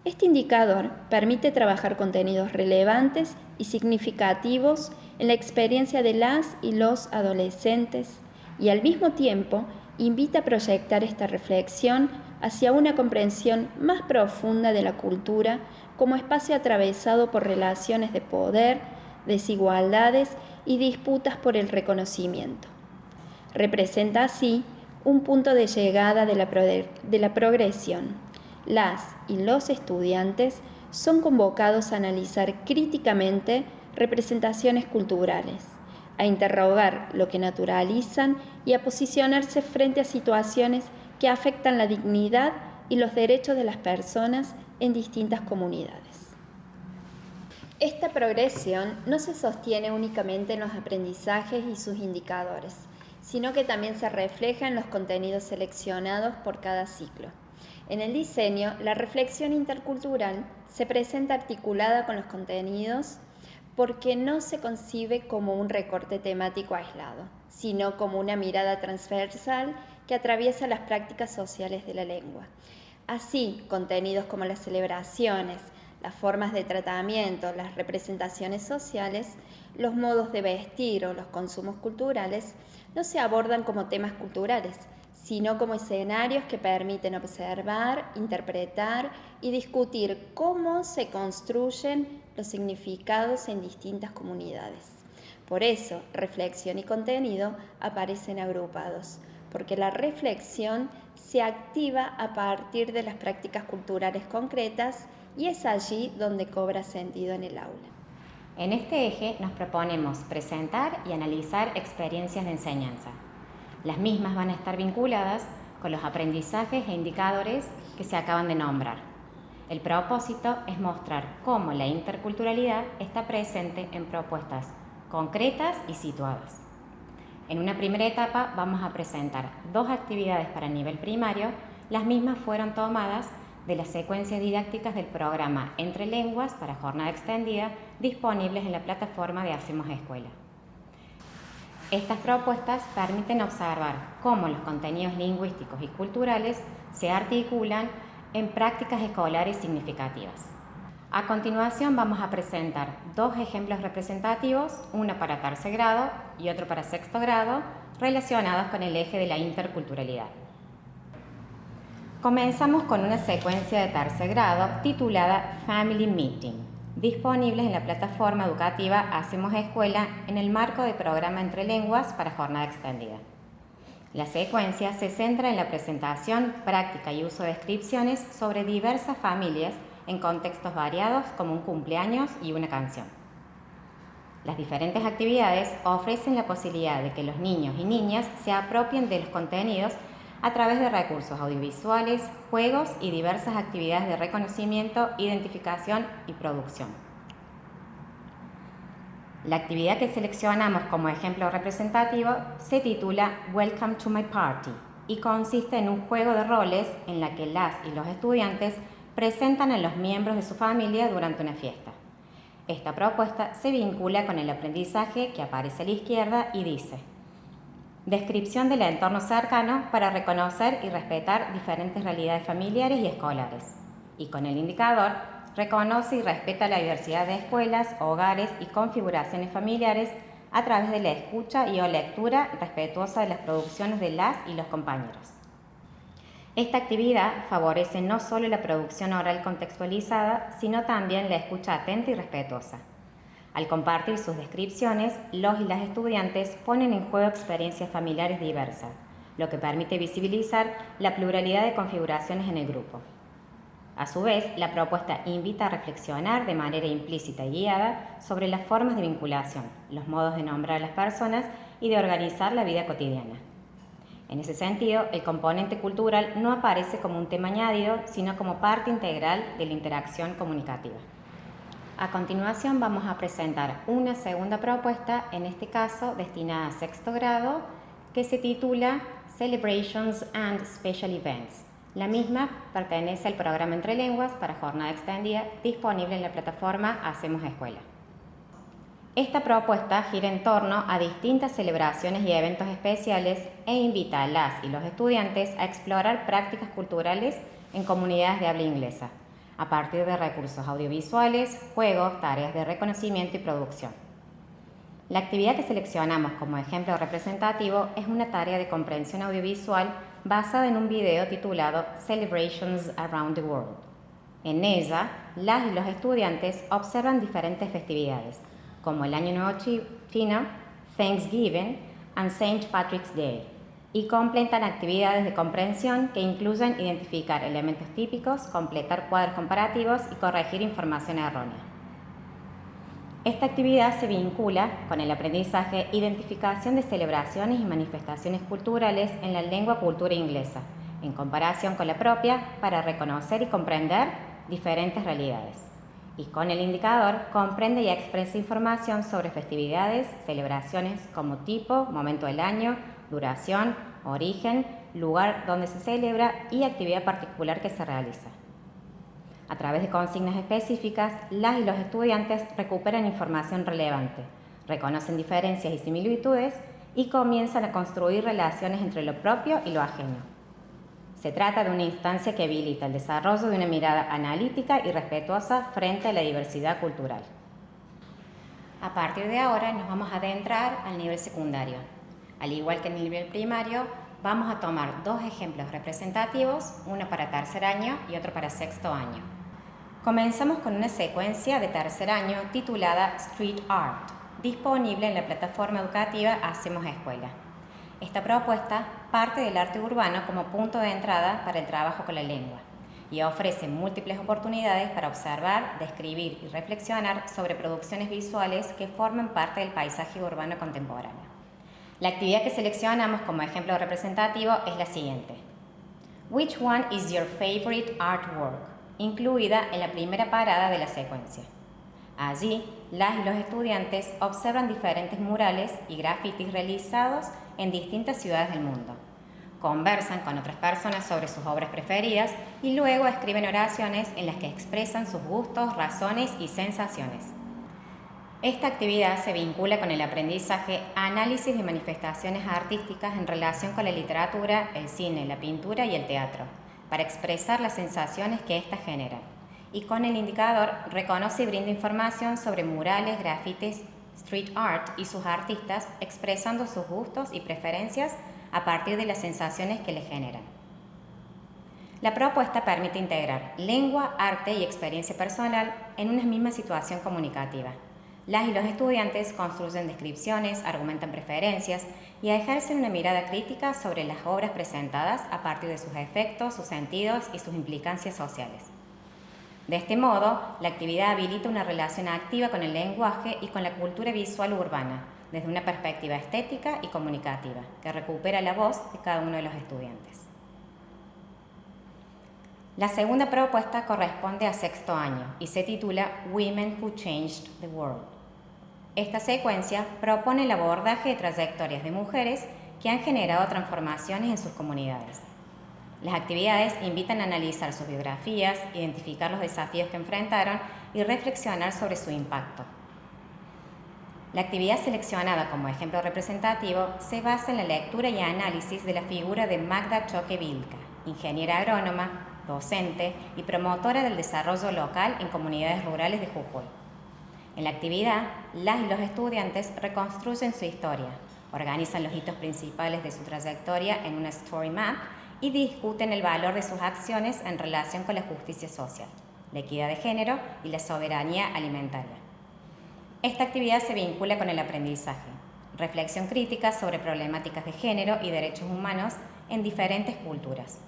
Speaker 8: Este indicador permite trabajar contenidos relevantes y significativos en la experiencia de las y los adolescentes y al mismo tiempo invita a proyectar esta reflexión hacia una comprensión más profunda de la cultura como espacio atravesado por relaciones de poder, desigualdades y disputas por el reconocimiento. Representa así un punto de llegada de la progresión. Las y los estudiantes son convocados a analizar críticamente representaciones culturales, a interrogar lo que naturalizan y a posicionarse frente a situaciones que afectan la dignidad y los derechos de las personas en distintas comunidades. Esta progresión no se sostiene únicamente en los aprendizajes y sus indicadores, sino que también se refleja en los contenidos seleccionados por cada ciclo. En el diseño, la reflexión intercultural se presenta articulada con los contenidos porque no se concibe como un recorte temático aislado, sino como una mirada transversal que atraviesa las prácticas sociales de la lengua. Así, contenidos como las celebraciones, las formas de tratamiento, las representaciones sociales, los modos de vestir o los consumos culturales no se abordan como temas culturales, sino como escenarios que permiten observar, interpretar y discutir cómo se construyen los significados en distintas comunidades. Por eso, reflexión y contenido aparecen agrupados, porque la reflexión se activa a partir de las prácticas culturales concretas y es allí donde cobra sentido en el aula.
Speaker 7: En este eje nos proponemos presentar y analizar experiencias de enseñanza. Las mismas van a estar vinculadas con los aprendizajes e indicadores que se acaban de nombrar. El propósito es mostrar cómo la interculturalidad está presente en propuestas concretas y situadas. En una primera etapa vamos a presentar 2 actividades para nivel primario. Las mismas fueron tomadas de las secuencias didácticas del programa Entre Lenguas para jornada extendida disponibles en la plataforma de Hacemos Escuela. Estas propuestas permiten observar cómo los contenidos lingüísticos y culturales se articulan en prácticas escolares significativas. A continuación vamos a presentar 2 ejemplos representativos, uno para tercer grado y otro para sexto grado, relacionados con el eje de la interculturalidad. Comenzamos con una secuencia de tercer grado titulada Family Meeting, disponibles en la plataforma educativa Hacemos Escuela en el marco del programa Entre Lenguas para jornada extendida. La secuencia se centra en la presentación, práctica y uso de descripciones sobre diversas familias en contextos variados como un cumpleaños y una canción. Las diferentes actividades ofrecen la posibilidad de que los niños y niñas se apropien de los contenidos a través de recursos audiovisuales, juegos y diversas actividades de reconocimiento, identificación y producción. La actividad que seleccionamos como ejemplo representativo se titula Welcome to my party y consiste en un juego de roles en la que las y los estudiantes presentan a los miembros de su familia durante una fiesta. Esta propuesta se vincula con el aprendizaje que aparece a la izquierda y dice: descripción del entorno cercano para reconocer y respetar diferentes realidades familiares y escolares. Y con el indicador, reconoce y respeta la diversidad de escuelas, hogares y configuraciones familiares a través de la escucha y o lectura respetuosa de las producciones de las y los compañeros. Esta actividad favorece no solo la producción oral contextualizada, sino también la escucha atenta y respetuosa. Al compartir sus descripciones, los y las estudiantes ponen en juego experiencias familiares diversas, lo que permite visibilizar la pluralidad de configuraciones en el grupo. A su vez, la propuesta invita a reflexionar de manera implícita y guiada sobre las formas de vinculación, los modos de nombrar a las personas y de organizar la vida cotidiana. En ese sentido, el componente cultural no aparece como un tema añadido, sino como parte integral de la interacción comunicativa. A continuación vamos a presentar una segunda propuesta, en este caso destinada a sexto grado, que se titula Celebrations and Special Events. La misma pertenece al programa Entre Lenguas para jornada extendida disponible en la plataforma Hacemos Escuela. Esta propuesta gira en torno a distintas celebraciones y eventos especiales e invita a las y los estudiantes a explorar prácticas culturales en comunidades de habla inglesa, a partir de recursos audiovisuales, juegos, tareas de reconocimiento y producción. La actividad que seleccionamos como ejemplo representativo es una tarea de comprensión audiovisual basada en un video titulado Celebrations Around the World. En ella, las y los estudiantes observan diferentes festividades, como el Año Nuevo Chino, Thanksgiving and St. Patrick's Day, y completan actividades de comprensión que incluyen identificar elementos típicos, completar cuadros comparativos y corregir información errónea. Esta actividad se vincula con el aprendizaje identificación de celebraciones y manifestaciones culturales en la lengua cultura inglesa, en comparación con la propia, para reconocer y comprender diferentes realidades. Y con el indicador comprende y expresa información sobre festividades, celebraciones como tipo, momento del año, duración, origen, lugar donde se celebra y actividad particular que se realiza. A través de consignas específicas, las y los estudiantes recuperan información relevante, reconocen diferencias y similitudes y comienzan a construir relaciones entre lo propio y lo ajeno. Se trata de una instancia que habilita el desarrollo de una mirada analítica y respetuosa frente a la diversidad cultural. A partir de ahora nos vamos a adentrar al nivel secundario. Al igual que en el nivel primario, vamos a tomar dos ejemplos representativos, uno para tercer año y otro para sexto año. Comenzamos con una secuencia de tercer año titulada Street Art, disponible en la plataforma educativa Hacemos Escuela. Esta propuesta parte del arte urbano como punto de entrada para el trabajo con la lengua y ofrece múltiples oportunidades para observar, describir y reflexionar sobre producciones visuales que forman parte del paisaje urbano contemporáneo. La actividad que seleccionamos como ejemplo representativo es la siguiente. Which one is your favorite artwork? Incluida en la primera parada de la secuencia. Allí, las y los estudiantes observan diferentes murales y grafitis realizados en distintas ciudades del mundo. Conversan con otras personas sobre sus obras preferidas y luego escriben oraciones en las que expresan sus gustos, razones y sensaciones. Esta actividad se vincula con el aprendizaje, análisis de manifestaciones artísticas en relación con la literatura, el cine, la pintura y el teatro, para expresar las sensaciones que éstas generan. Y con el indicador reconoce y brinda información sobre murales, grafitis, street art y sus artistas, expresando sus gustos y preferencias a partir de las sensaciones que les generan. La propuesta permite integrar lengua, arte y experiencia personal en una misma situación comunicativa. Las y los estudiantes construyen descripciones, argumentan preferencias y ejercen una mirada crítica sobre las obras presentadas a partir de sus efectos, sus sentidos y sus implicancias sociales. De este modo, la actividad habilita una relación activa con el lenguaje y con la cultura visual urbana, desde una perspectiva estética y comunicativa, que recupera la voz de cada uno de los estudiantes. La segunda propuesta corresponde a sexto año y se titula Women Who Changed the World. Esta secuencia propone el abordaje de trayectorias de mujeres que han generado transformaciones en sus comunidades. Las actividades invitan a analizar sus biografías, identificar los desafíos que enfrentaron y reflexionar sobre su impacto. La actividad seleccionada como ejemplo representativo se basa en la lectura y análisis de la figura de Magda Choque Vilca, ingeniera agrónoma, docente y promotora del desarrollo local en comunidades rurales de Jujuy. En la actividad, las y los estudiantes reconstruyen su historia, organizan los hitos principales de su trayectoria en una story map y discuten el valor de sus acciones en relación con la justicia social, la equidad de género y la soberanía alimentaria. Esta actividad se vincula con el aprendizaje, reflexión crítica sobre problemáticas de género y derechos humanos en diferentes culturas.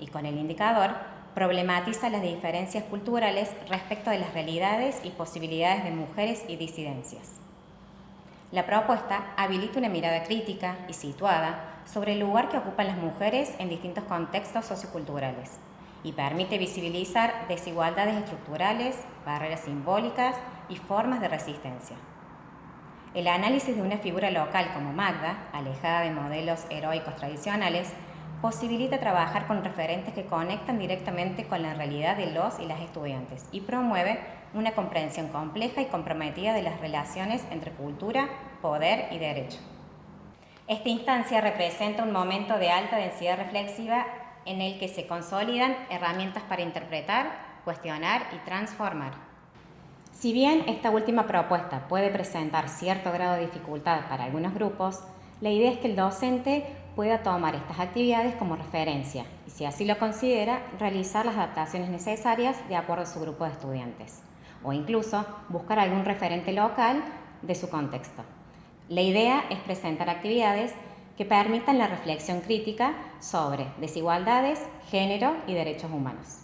Speaker 7: Y con el indicador, problematiza las diferencias culturales respecto de las realidades y posibilidades de mujeres y disidencias. La propuesta habilita una mirada crítica y situada sobre el lugar que ocupan las mujeres en distintos contextos socioculturales y permite visibilizar desigualdades estructurales, barreras simbólicas y formas de resistencia. El análisis de una figura local como Magda, alejada de modelos heroicos tradicionales, posibilita trabajar con referentes que conectan directamente con la realidad de los y las estudiantes y promueve una comprensión compleja y comprometida de las relaciones entre cultura, poder y derecho. Esta instancia representa un momento de alta densidad reflexiva en el que se consolidan herramientas para interpretar, cuestionar y transformar. Si bien esta última propuesta puede presentar cierto grado de dificultad para algunos grupos, la idea es que el docente pueda tomar estas actividades como referencia y, si así lo considera, realizar las adaptaciones necesarias de acuerdo a su grupo de estudiantes o incluso buscar algún referente local de su contexto. La idea es presentar actividades que permitan la reflexión crítica sobre desigualdades, género y derechos humanos.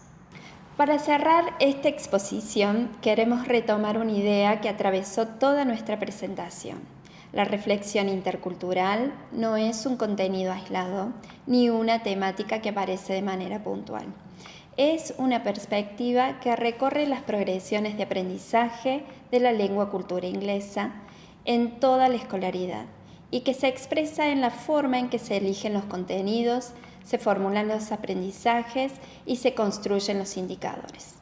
Speaker 8: Para cerrar esta exposición, queremos retomar una idea que atravesó toda nuestra presentación. La reflexión intercultural no es un contenido aislado ni una temática que aparece de manera puntual. Es una perspectiva que recorre las progresiones de aprendizaje de la lengua cultura inglesa en toda la escolaridad y que se expresa en la forma en que se eligen los contenidos, se formulan los aprendizajes y se construyen los indicadores.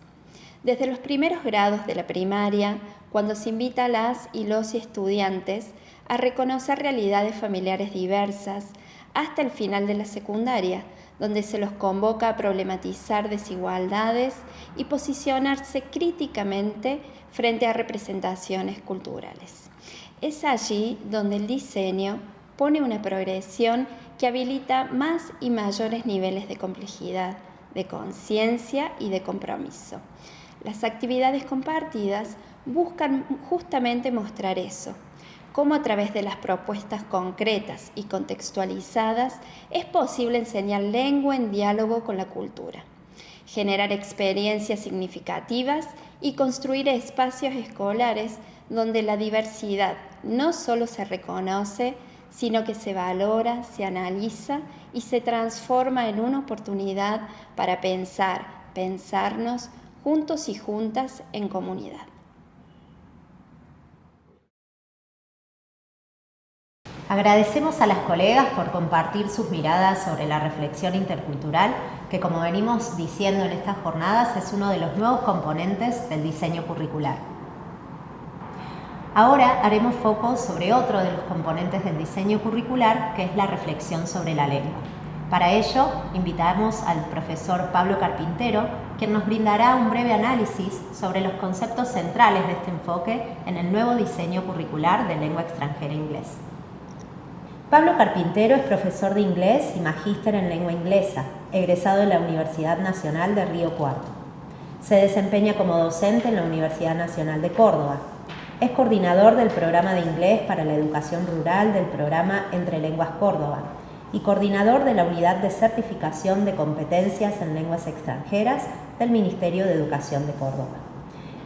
Speaker 8: Desde los primeros grados de la primaria, cuando se invita a las y los estudiantes a reconocer realidades familiares diversas, hasta el final de la secundaria, donde se los convoca a problematizar desigualdades y posicionarse críticamente frente a representaciones culturales. Es allí donde el diseño pone una progresión que habilita más y mayores niveles de complejidad, de conciencia y de compromiso. Las actividades compartidas buscan justamente mostrar eso, cómo a través de las propuestas concretas y contextualizadas es posible enseñar lengua en diálogo con la cultura, generar experiencias significativas y construir espacios escolares donde la diversidad no solo se reconoce, sino que se valora, se analiza y se transforma en una oportunidad para pensarnos juntos y juntas en comunidad.
Speaker 3: Agradecemos a las colegas por compartir sus miradas sobre la reflexión intercultural, que, como venimos diciendo en estas jornadas, es uno de los nuevos componentes del diseño curricular. Ahora haremos foco sobre otro de los componentes del diseño curricular, que es la reflexión sobre la lengua. Para ello, invitamos al profesor Pablo Carpintero, quien nos brindará un breve análisis sobre los conceptos centrales de este enfoque en el nuevo diseño curricular de lengua extranjera inglés. Pablo Carpintero es profesor de inglés y magíster en lengua inglesa, egresado de la Universidad Nacional de Río Cuarto. Se desempeña como docente en la Universidad Nacional de Córdoba. Es coordinador del programa de inglés para la educación rural del programa Entre Lenguas Córdoba y coordinador de la unidad de certificación de competencias en lenguas extranjeras del Ministerio de Educación de Córdoba.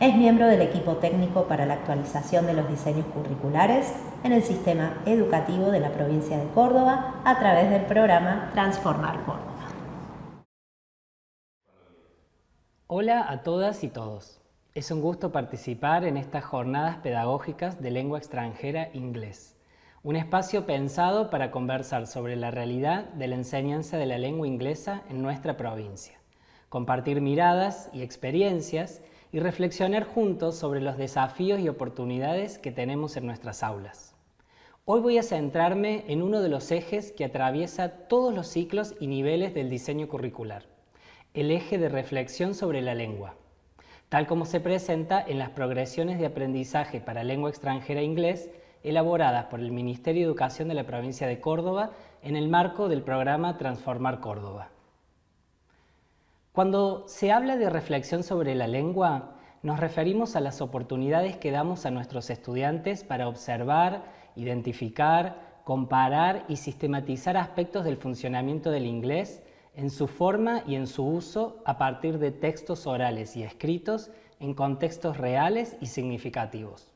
Speaker 3: Es miembro del equipo técnico para la actualización de los diseños curriculares en el sistema educativo de la provincia de Córdoba a través del programa Transformar Córdoba.
Speaker 9: Hola a todas y todos. Es un gusto participar en estas jornadas pedagógicas de lengua extranjera inglés, un espacio pensado para conversar sobre la realidad de la enseñanza de la lengua inglesa en nuestra provincia, compartir miradas y experiencias y reflexionar juntos sobre los desafíos y oportunidades que tenemos en nuestras aulas. Hoy voy a centrarme en uno de los ejes que atraviesa todos los ciclos y niveles del diseño curricular, el eje de reflexión sobre la lengua, tal como se presenta en las progresiones de aprendizaje para lengua extranjera inglés elaboradas por el Ministerio de Educación de la provincia de Córdoba en el marco del programa Transformar Córdoba. Cuando se habla de reflexión sobre la lengua, nos referimos a las oportunidades que damos a nuestros estudiantes para observar, identificar, comparar y sistematizar aspectos del funcionamiento del inglés en su forma y en su uso a partir de textos orales y escritos en contextos reales y significativos.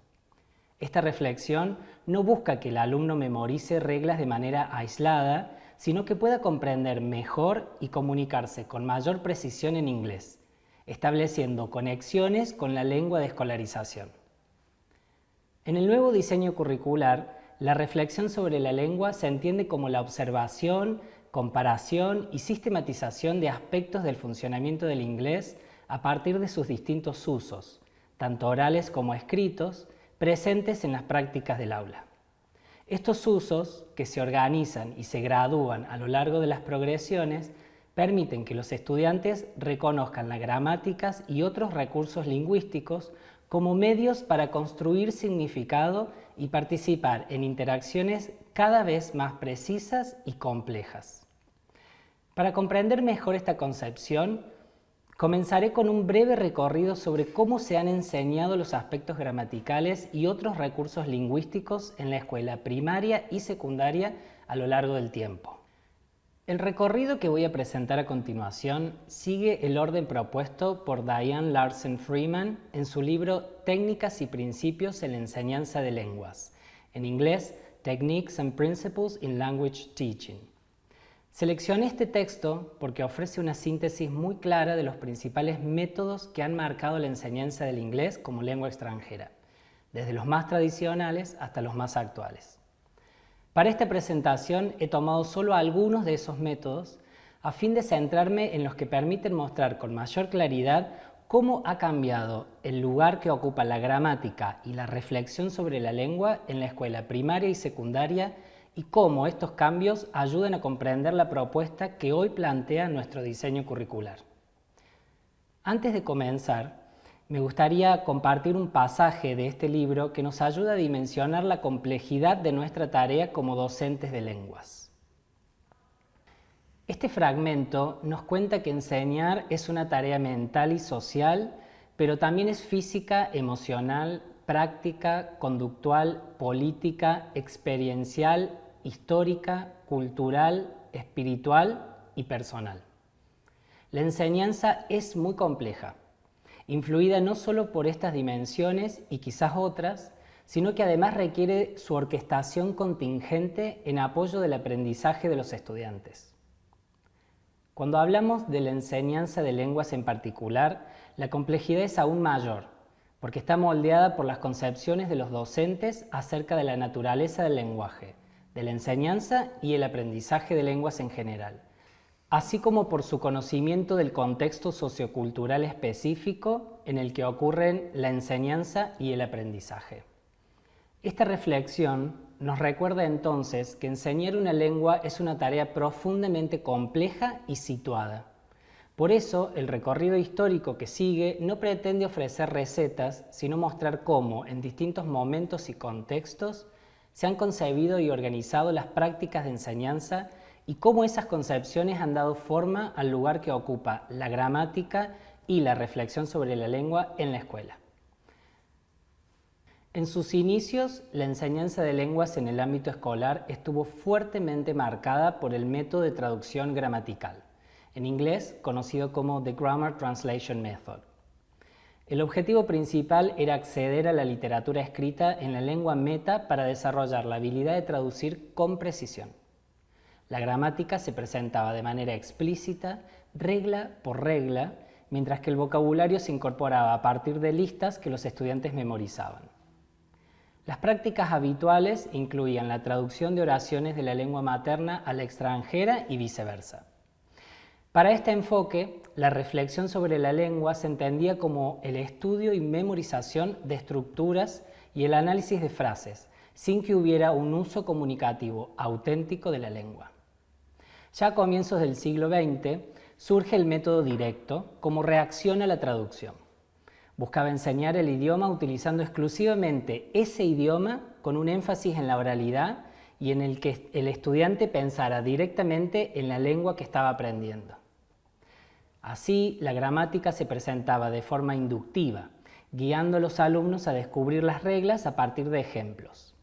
Speaker 9: Esta reflexión no busca que el alumno memorice reglas de manera aislada, sino que pueda comprender mejor y comunicarse con mayor precisión en inglés, estableciendo conexiones con la lengua de escolarización. En el nuevo diseño curricular, la reflexión sobre la lengua se entiende como la observación, comparación y sistematización de aspectos del funcionamiento del inglés a partir de sus distintos usos, tanto orales como escritos, presentes en las prácticas del aula. Estos usos, que se organizan y se gradúan a lo largo de las progresiones, permiten que los estudiantes reconozcan las gramáticas y otros recursos lingüísticos como medios para construir significado y participar en interacciones cada vez más precisas y complejas. Para comprender mejor esta concepción, comenzaré con un breve recorrido sobre cómo se han enseñado los aspectos gramaticales y otros recursos lingüísticos en la escuela primaria y secundaria a lo largo del tiempo. El recorrido que voy a presentar a continuación sigue el orden propuesto por Diane Larsen Freeman en su libro Técnicas y Principios en la Enseñanza de Lenguas, en inglés Techniques and Principles in Language Teaching. Seleccioné este texto porque ofrece una síntesis muy clara de los principales métodos que han marcado la enseñanza del inglés como lengua extranjera, desde los más tradicionales hasta los más actuales. Para esta presentación he tomado solo algunos de esos métodos a fin de centrarme en los que permiten mostrar con mayor claridad cómo ha cambiado el lugar que ocupa la gramática y la reflexión sobre la lengua en la escuela primaria y secundaria y cómo estos cambios ayudan a comprender la propuesta que hoy plantea nuestro diseño curricular. Antes de comenzar, me gustaría compartir un pasaje de este libro que nos ayuda a dimensionar la complejidad de nuestra tarea como docentes de lenguas. Este fragmento nos cuenta que enseñar es una tarea mental y social, pero también es física, emocional, práctica, conductual, política, experiencial, histórica, cultural, espiritual y personal. La enseñanza es muy compleja, influida no solo por estas dimensiones y quizás otras, sino que además requiere su orquestación contingente en apoyo del aprendizaje de los estudiantes. Cuando hablamos de la enseñanza de lenguas en particular, la complejidad es aún mayor, porque está moldeada por las concepciones de los docentes acerca de la naturaleza del lenguaje, de la enseñanza y el aprendizaje de lenguas en general, así como por su conocimiento del contexto sociocultural específico en el que ocurren la enseñanza y el aprendizaje. Esta reflexión nos recuerda entonces que enseñar una lengua es una tarea profundamente compleja y situada. Por eso, el recorrido histórico que sigue no pretende ofrecer recetas, sino mostrar cómo, en distintos momentos y contextos, se han concebido y organizado las prácticas de enseñanza y cómo esas concepciones han dado forma al lugar que ocupa la gramática y la reflexión sobre la lengua en la escuela. En sus inicios, la enseñanza de lenguas en el ámbito escolar estuvo fuertemente marcada por el método de traducción gramatical, en inglés conocido como The Grammar Translation Method. El objetivo principal era acceder a la literatura escrita en la lengua meta para desarrollar la habilidad de traducir con precisión. La gramática se presentaba de manera explícita, regla por regla, mientras que el vocabulario se incorporaba a partir de listas que los estudiantes memorizaban. Las prácticas habituales incluían la traducción de oraciones de la lengua materna a la extranjera y viceversa. Para este enfoque, la reflexión sobre la lengua se entendía como el estudio y memorización de estructuras y el análisis de frases, sin que hubiera un uso comunicativo auténtico de la lengua. Ya a comienzos del siglo XX surge el método directo como reacción a la traducción. Buscaba enseñar el idioma utilizando exclusivamente ese idioma con un énfasis en la oralidad y en el que el estudiante pensara directamente en la lengua que estaba aprendiendo. Así, la gramática se presentaba de forma inductiva, guiando a los alumnos a descubrir las reglas a partir de ejemplos.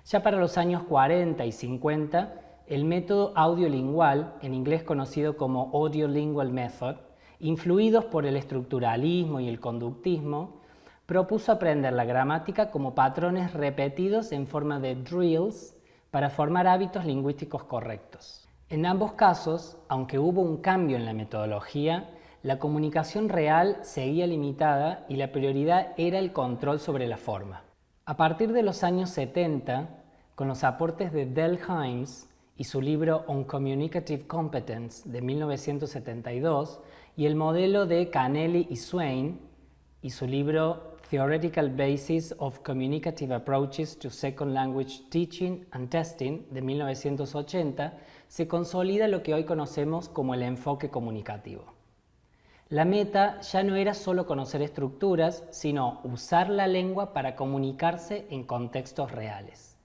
Speaker 9: Ya para los años 40 y 50, el método audiolingual, en inglés conocido como Audiolingual Method, influidos por el estructuralismo y el conductismo, propuso aprender la gramática como patrones repetidos en forma de drills para formar hábitos lingüísticos correctos. En ambos casos, aunque hubo un cambio en la metodología, la comunicación real seguía limitada y la prioridad era el control sobre la forma. A partir de los años 70, con los aportes de Del Hymes y su libro On Communicative Competence de 1972 y el modelo de Canelli y Swain y su libro Theoretical Basis of Communicative Approaches to Second Language Teaching and Testing de 1980, se consolida lo que hoy conocemos como el enfoque comunicativo. La meta ya no era solo conocer estructuras, sino usar la lengua para comunicarse en contextos reales.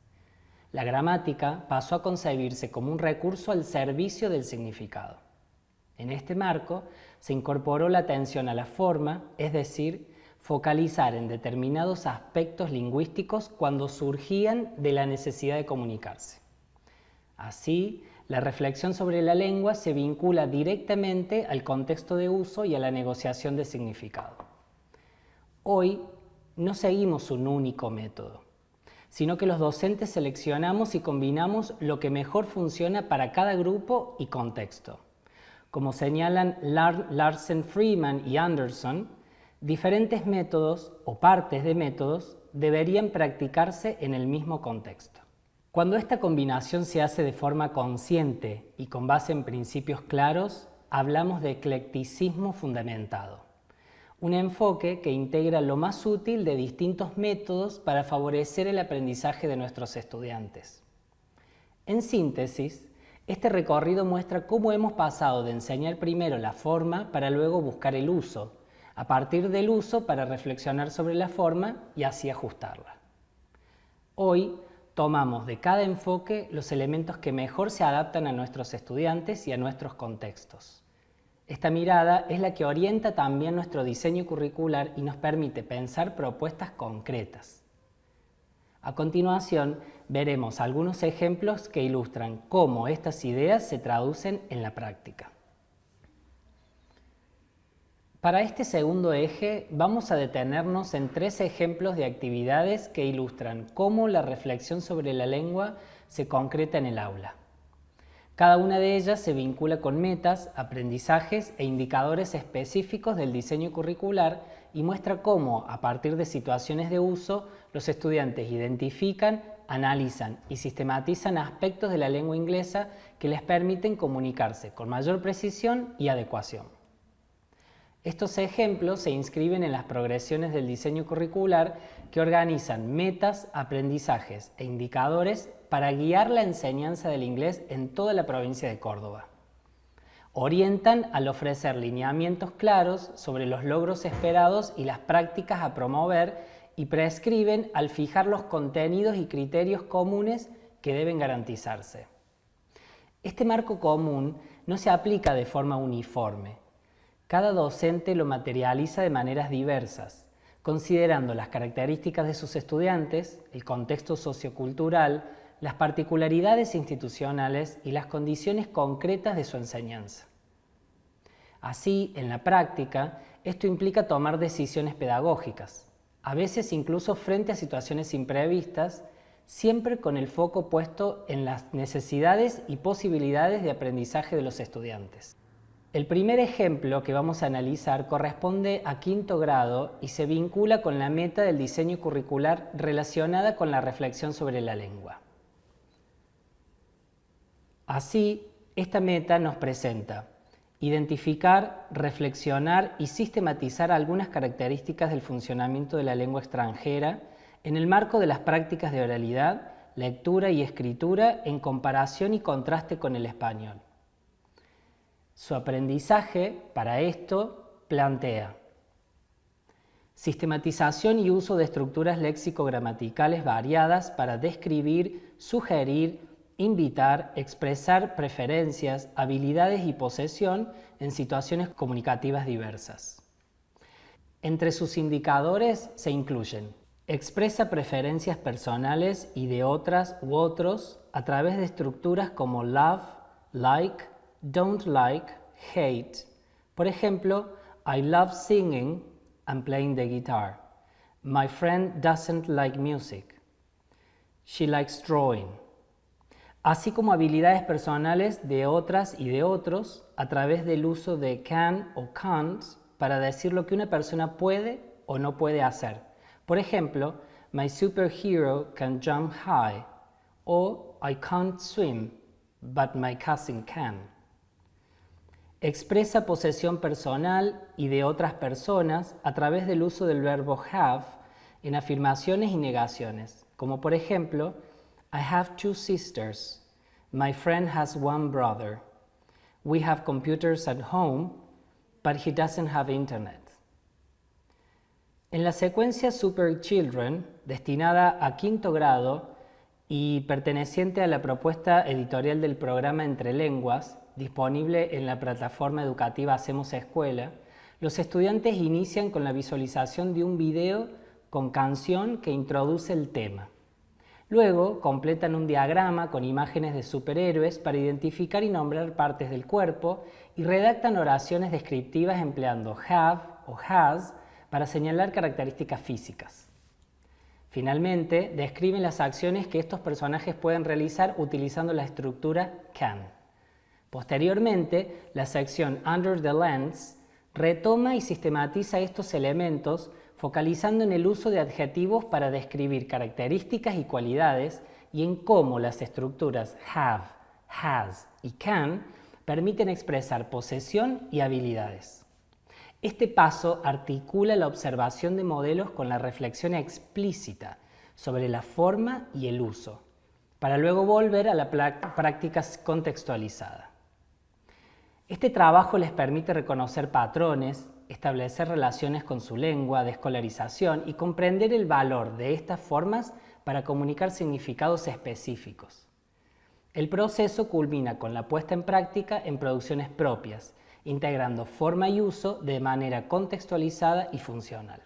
Speaker 9: La gramática pasó a concebirse como un recurso al servicio del significado. En este marco se incorporó la atención a la forma, es decir, focalizar en determinados aspectos lingüísticos cuando surgían de la necesidad de comunicarse. Así, la reflexión sobre la lengua se vincula directamente al contexto de uso y a la negociación de significado. Hoy no seguimos un único método, sino que los docentes seleccionamos y combinamos lo que mejor funciona para cada grupo y contexto. Como señalan Larsen, Freeman y Anderson, diferentes métodos o partes de métodos deberían practicarse en el mismo contexto. Cuando esta combinación se hace de forma consciente y con base en principios claros, hablamos de eclecticismo fundamentado, un enfoque que integra lo más útil de distintos métodos para favorecer el aprendizaje de nuestros estudiantes. En síntesis, este recorrido muestra cómo hemos pasado de enseñar primero la forma para luego buscar el uso, a partir del uso para reflexionar sobre la forma y así ajustarla. Hoy tomamos de cada enfoque los elementos que mejor se adaptan a nuestros estudiantes y a nuestros contextos. Esta mirada es la que orienta también nuestro diseño curricular y nos permite pensar propuestas concretas. A continuación, veremos algunos ejemplos que ilustran cómo estas ideas se traducen en la práctica. Para este segundo eje, vamos a detenernos en 3 ejemplos de actividades que ilustran cómo la reflexión sobre la lengua se concreta en el aula. Cada una de ellas se vincula con metas, aprendizajes e indicadores específicos del diseño curricular y muestra cómo, a partir de situaciones de uso, los estudiantes identifican, analizan y sistematizan aspectos de la lengua inglesa que les permiten comunicarse con mayor precisión y adecuación. Estos ejemplos se inscriben en las progresiones del diseño curricular que organizan metas, aprendizajes e indicadores para guiar la enseñanza del inglés en toda la provincia de Córdoba. Orientan al ofrecer lineamientos claros sobre los logros esperados y las prácticas a promover y prescriben al fijar los contenidos y criterios comunes que deben garantizarse. Este marco común no se aplica de forma uniforme. Cada docente lo materializa de maneras diversas, considerando las características de sus estudiantes, el contexto sociocultural, las particularidades institucionales y las condiciones concretas de su enseñanza. Así, en la práctica, esto implica tomar decisiones pedagógicas, a veces incluso frente a situaciones imprevistas, siempre con el foco puesto en las necesidades y posibilidades de aprendizaje de los estudiantes. El primer ejemplo que vamos a analizar corresponde a quinto grado y se vincula con la meta del diseño curricular relacionada con la reflexión sobre la lengua. Así, esta meta nos presenta identificar, reflexionar y sistematizar algunas características del funcionamiento de la lengua extranjera en el marco de las prácticas de oralidad, lectura y escritura en comparación y contraste con el español. Su aprendizaje, para esto, plantea sistematización y uso de estructuras léxico-gramaticales variadas para describir, sugerir, invitar, expresar preferencias, habilidades y posesión en situaciones comunicativas diversas. Entre sus indicadores se incluyen: expresa preferencias personales y de otras u otros a través de estructuras como love, like, don't like, hate. Por ejemplo, I love singing and playing the guitar. My friend doesn't like music. She likes drawing. Así como habilidades personales de otras y de otros a través del uso de can o can't para decir lo que una persona puede o no puede hacer. Por ejemplo, my superhero can jump high, o I can't swim, but my cousin can. Expresa posesión personal y de otras personas a través del uso del verbo have en afirmaciones y negaciones, como por ejemplo, I have 2 sisters. My friend has 1 brother. We have computers at home, but he doesn't have internet. En la secuencia Super Children, destinada a quinto grado y perteneciente a la propuesta editorial del programa Entre Lenguas, disponible en la plataforma educativa Hacemos Escuela, los estudiantes inician con la visualización de un video con canción que introduce el tema. Luego completan un diagrama con imágenes de superhéroes para identificar y nombrar partes del cuerpo y redactan oraciones descriptivas empleando have o has para señalar características físicas. Finalmente, describen las acciones que estos personajes pueden realizar utilizando la estructura can. Posteriormente, la sección Under the Lens retoma y sistematiza estos elementos focalizando en el uso de adjetivos para describir características y cualidades y en cómo las estructuras have, has y can permiten expresar posesión y habilidades. Este paso articula la observación de modelos con la reflexión explícita sobre la forma y el uso, para luego volver a la práctica contextualizada. Este trabajo les permite reconocer patrones, establecer relaciones con su lengua de escolarización y comprender el valor de estas formas para comunicar significados específicos. El proceso culmina con la puesta en práctica en producciones propias, integrando forma y uso de manera contextualizada y funcional.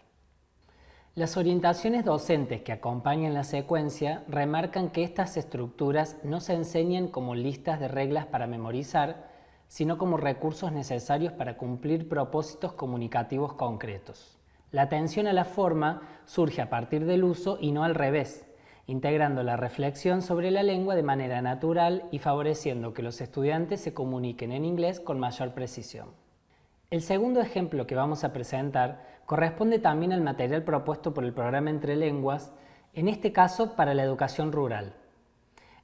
Speaker 9: Las orientaciones docentes que acompañan la secuencia remarcan que estas estructuras no se enseñan como listas de reglas para memorizar, sino como recursos necesarios para cumplir propósitos comunicativos concretos. La atención a la forma surge a partir del uso y no al revés, integrando la reflexión sobre la lengua de manera natural y favoreciendo que los estudiantes se comuniquen en inglés con mayor precisión. El segundo ejemplo que vamos a presentar corresponde también al material propuesto por el programa Entre Lenguas, en este caso para la educación rural.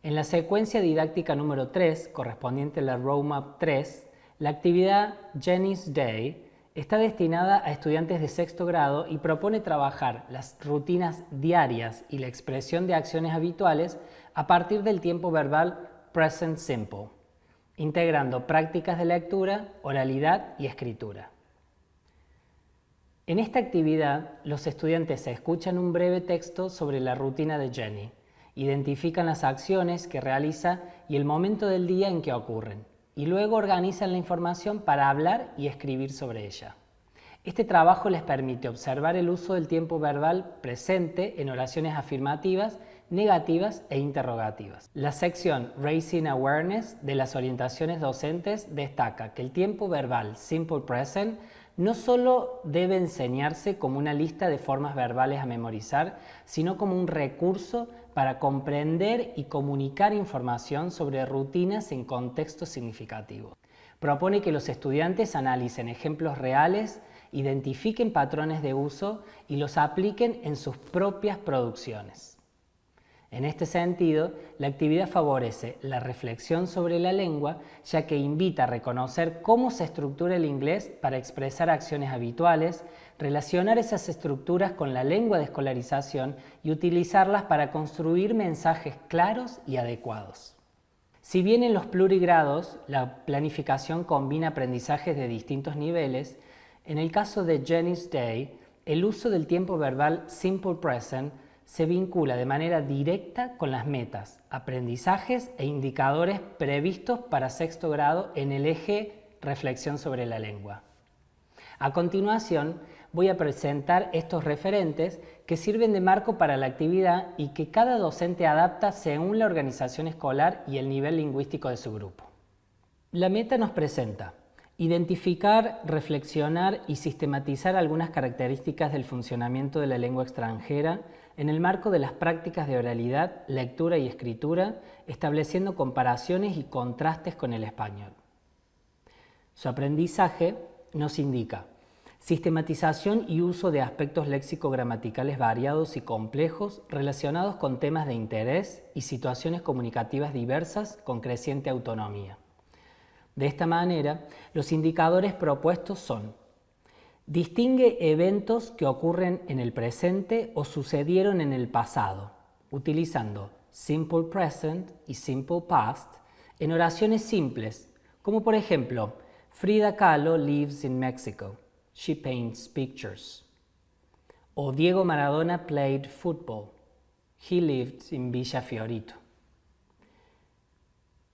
Speaker 9: En la secuencia didáctica número 3, correspondiente a la Roadmap 3, la actividad Jenny's Day está destinada a estudiantes de sexto grado y propone trabajar las rutinas diarias y la expresión de acciones habituales a partir del tiempo verbal Present Simple, integrando prácticas de lectura, oralidad y escritura. En esta actividad, los estudiantes escuchan un breve texto sobre la rutina de Jenny, identifican las acciones que realiza y el momento del día en que ocurren, y luego organizan la información para hablar y escribir sobre ella. Este trabajo les permite observar el uso del tiempo verbal presente en oraciones afirmativas, negativas e interrogativas. La sección Raising Awareness de las orientaciones docentes destaca que el tiempo verbal Simple Present no solo debe enseñarse como una lista de formas verbales a memorizar, sino como un recurso para comprender y comunicar información sobre rutinas en contextos significativos. propone que los estudiantes analicen ejemplos reales, identifiquen patrones de uso y los apliquen en sus propias producciones. En este sentido, la actividad favorece la reflexión sobre la lengua, ya que invita a reconocer cómo se estructura el inglés para expresar acciones habituales, relacionar esas estructuras con la lengua de escolarización y utilizarlas para construir mensajes claros y adecuados. Si bien en los plurigrados la planificación combina aprendizajes de distintos niveles, en el caso de Jenny's Day, el uso del tiempo verbal Simple Present se vincula de manera directa con las metas, aprendizajes e indicadores previstos para sexto grado en el eje reflexión sobre la lengua. A continuación, voy a presentar estos referentes que sirven de marco para la actividad y que cada docente adapta según la organización escolar y el nivel lingüístico de su grupo. La meta nos presenta identificar, reflexionar y sistematizar algunas características del funcionamiento de la lengua extranjera en el marco de las prácticas de oralidad, lectura y escritura, estableciendo comparaciones y contrastes con el español. Su aprendizaje nos indica sistematización y uso de aspectos léxico-gramaticales variados y complejos relacionados con temas de interés y situaciones comunicativas diversas con creciente autonomía. De esta manera, los indicadores propuestos son: distingue eventos que ocurren en el presente o sucedieron en el pasado, utilizando Simple Present y Simple Past en oraciones simples, como por ejemplo, Frida Kahlo lives in Mexico. She paints pictures. O Diego Maradona played football. He lived in Villa Fiorito.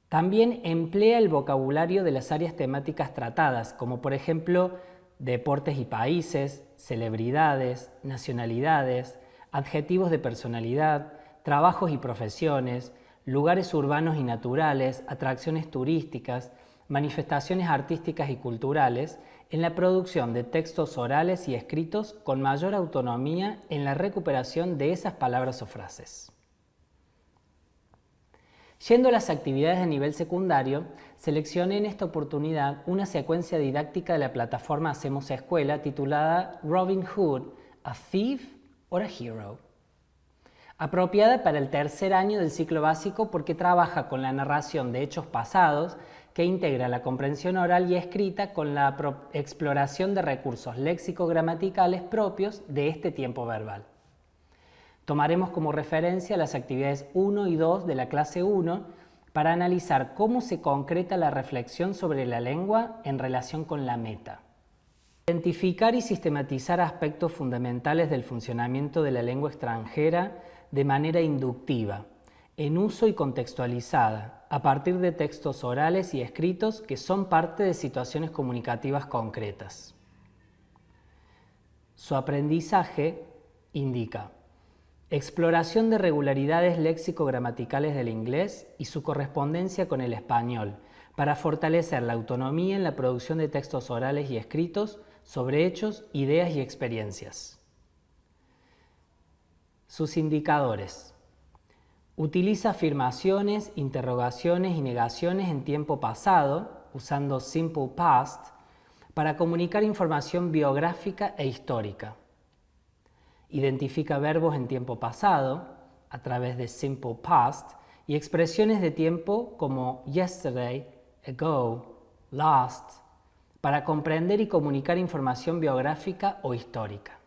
Speaker 9: También emplea el vocabulario de las áreas temáticas tratadas, como por ejemplo deportes y países, celebridades, nacionalidades, adjetivos de personalidad, trabajos y profesiones, lugares urbanos y naturales, atracciones turísticas, manifestaciones artísticas y culturales, en la producción de textos orales y escritos con mayor autonomía en la recuperación de esas palabras o frases. Yendo a las actividades de nivel secundario, seleccioné en esta oportunidad una secuencia didáctica de la plataforma Hacemos Escuela titulada Robin Hood, a Thief or a Hero, apropiada para el tercer año del ciclo básico porque trabaja con la narración de hechos pasados que integra la comprensión oral y escrita con la exploración de recursos léxico-gramaticales propios de este tiempo verbal. Tomaremos como referencia las actividades 1 y 2 de la clase 1 para analizar cómo se concreta la reflexión sobre la lengua en relación con la meta. Identificar y sistematizar aspectos fundamentales del funcionamiento de la lengua extranjera de manera inductiva, en uso y contextualizada, a partir de textos orales y escritos que son parte de situaciones comunicativas concretas. Su aprendizaje indica exploración de regularidades léxico-gramaticales del inglés y su correspondencia con el español, para fortalecer la autonomía en la producción de textos orales y escritos sobre hechos, ideas y experiencias. Sus indicadores. Utiliza afirmaciones, interrogaciones y negaciones en tiempo pasado, usando Simple Past, para comunicar información biográfica e histórica. Identifica verbos en tiempo pasado, a través de Simple Past, y expresiones de tiempo como yesterday, ago, last, para comprender y comunicar información biográfica o histórica.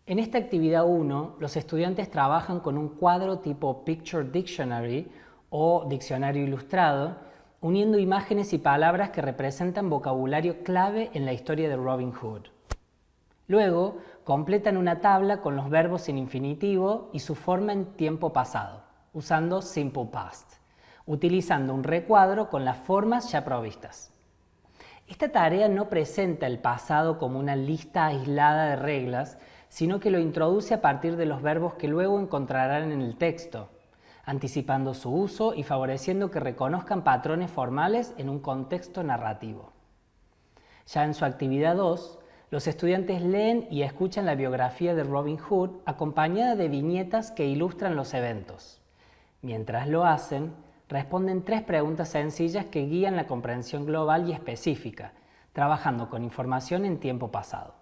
Speaker 9: En esta actividad 1, los estudiantes trabajan con un cuadro tipo Picture Dictionary o diccionario ilustrado, uniendo imágenes y palabras que representan vocabulario clave en la historia de Robin Hood. Luego, completan una tabla con los verbos en infinitivo y su forma en tiempo pasado, usando Simple Past, utilizando un recuadro con las formas ya provistas. Esta tarea no presenta el pasado como una lista aislada de reglas, sino que lo introduce a partir de los verbos que luego encontrarán en el texto, anticipando su uso y favoreciendo que reconozcan patrones formales en un contexto narrativo. Ya en su actividad 2, los estudiantes leen y escuchan la biografía de Robin Hood acompañada de viñetas que ilustran los eventos. Mientras lo hacen, responden 3 preguntas sencillas que guían la comprensión global y específica, trabajando con información en tiempo pasado.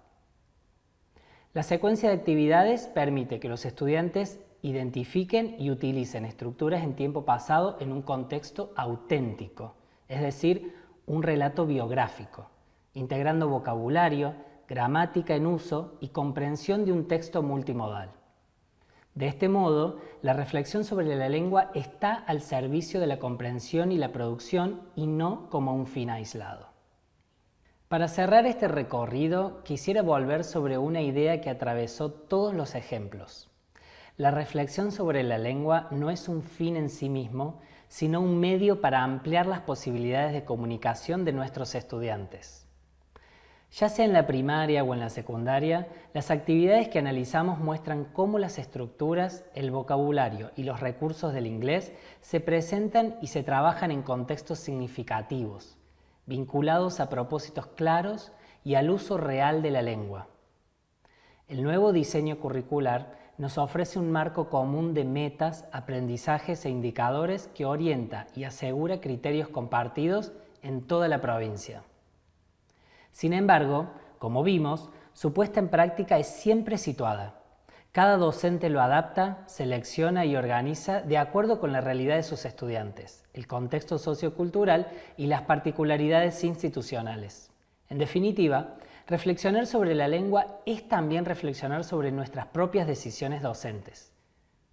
Speaker 9: La secuencia de actividades permite que los estudiantes identifiquen y utilicen estructuras en tiempo pasado en un contexto auténtico, es decir, un relato biográfico, integrando vocabulario, gramática en uso y comprensión de un texto multimodal. De este modo, la reflexión sobre la lengua está al servicio de la comprensión y la producción y no como un fin aislado. Para cerrar este recorrido, quisiera volver sobre una idea que atravesó todos los ejemplos. La reflexión sobre la lengua no es un fin en sí mismo, sino un medio para ampliar las posibilidades de comunicación de nuestros estudiantes. Ya sea en la primaria o en la secundaria, las actividades que analizamos muestran cómo las estructuras, el vocabulario y los recursos del inglés se presentan y se trabajan en contextos significativos, vinculados a propósitos claros y al uso real de la lengua. El nuevo diseño curricular nos ofrece un marco común de metas, aprendizajes e indicadores que orienta y asegura criterios compartidos en toda la provincia. Sin embargo, como vimos, su puesta en práctica es siempre situada. Cada docente lo adapta, selecciona y organiza de acuerdo con la realidad de sus estudiantes, el contexto sociocultural y las particularidades institucionales. En definitiva, reflexionar sobre la lengua es también reflexionar sobre nuestras propias decisiones docentes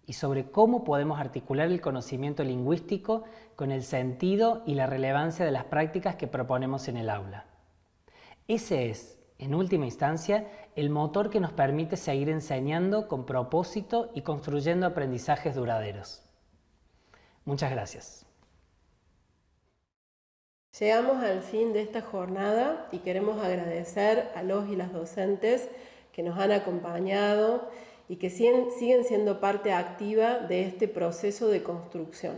Speaker 9: y sobre cómo podemos articular el conocimiento lingüístico con el sentido y la relevancia de las prácticas que proponemos en el aula. Ese es, en última instancia, el motor que nos permite seguir enseñando con propósito y construyendo aprendizajes duraderos. Muchas gracias.
Speaker 2: Llegamos al fin de esta jornada y queremos agradecer a los y las docentes que nos han acompañado y que siguen siendo parte activa de este proceso de construcción.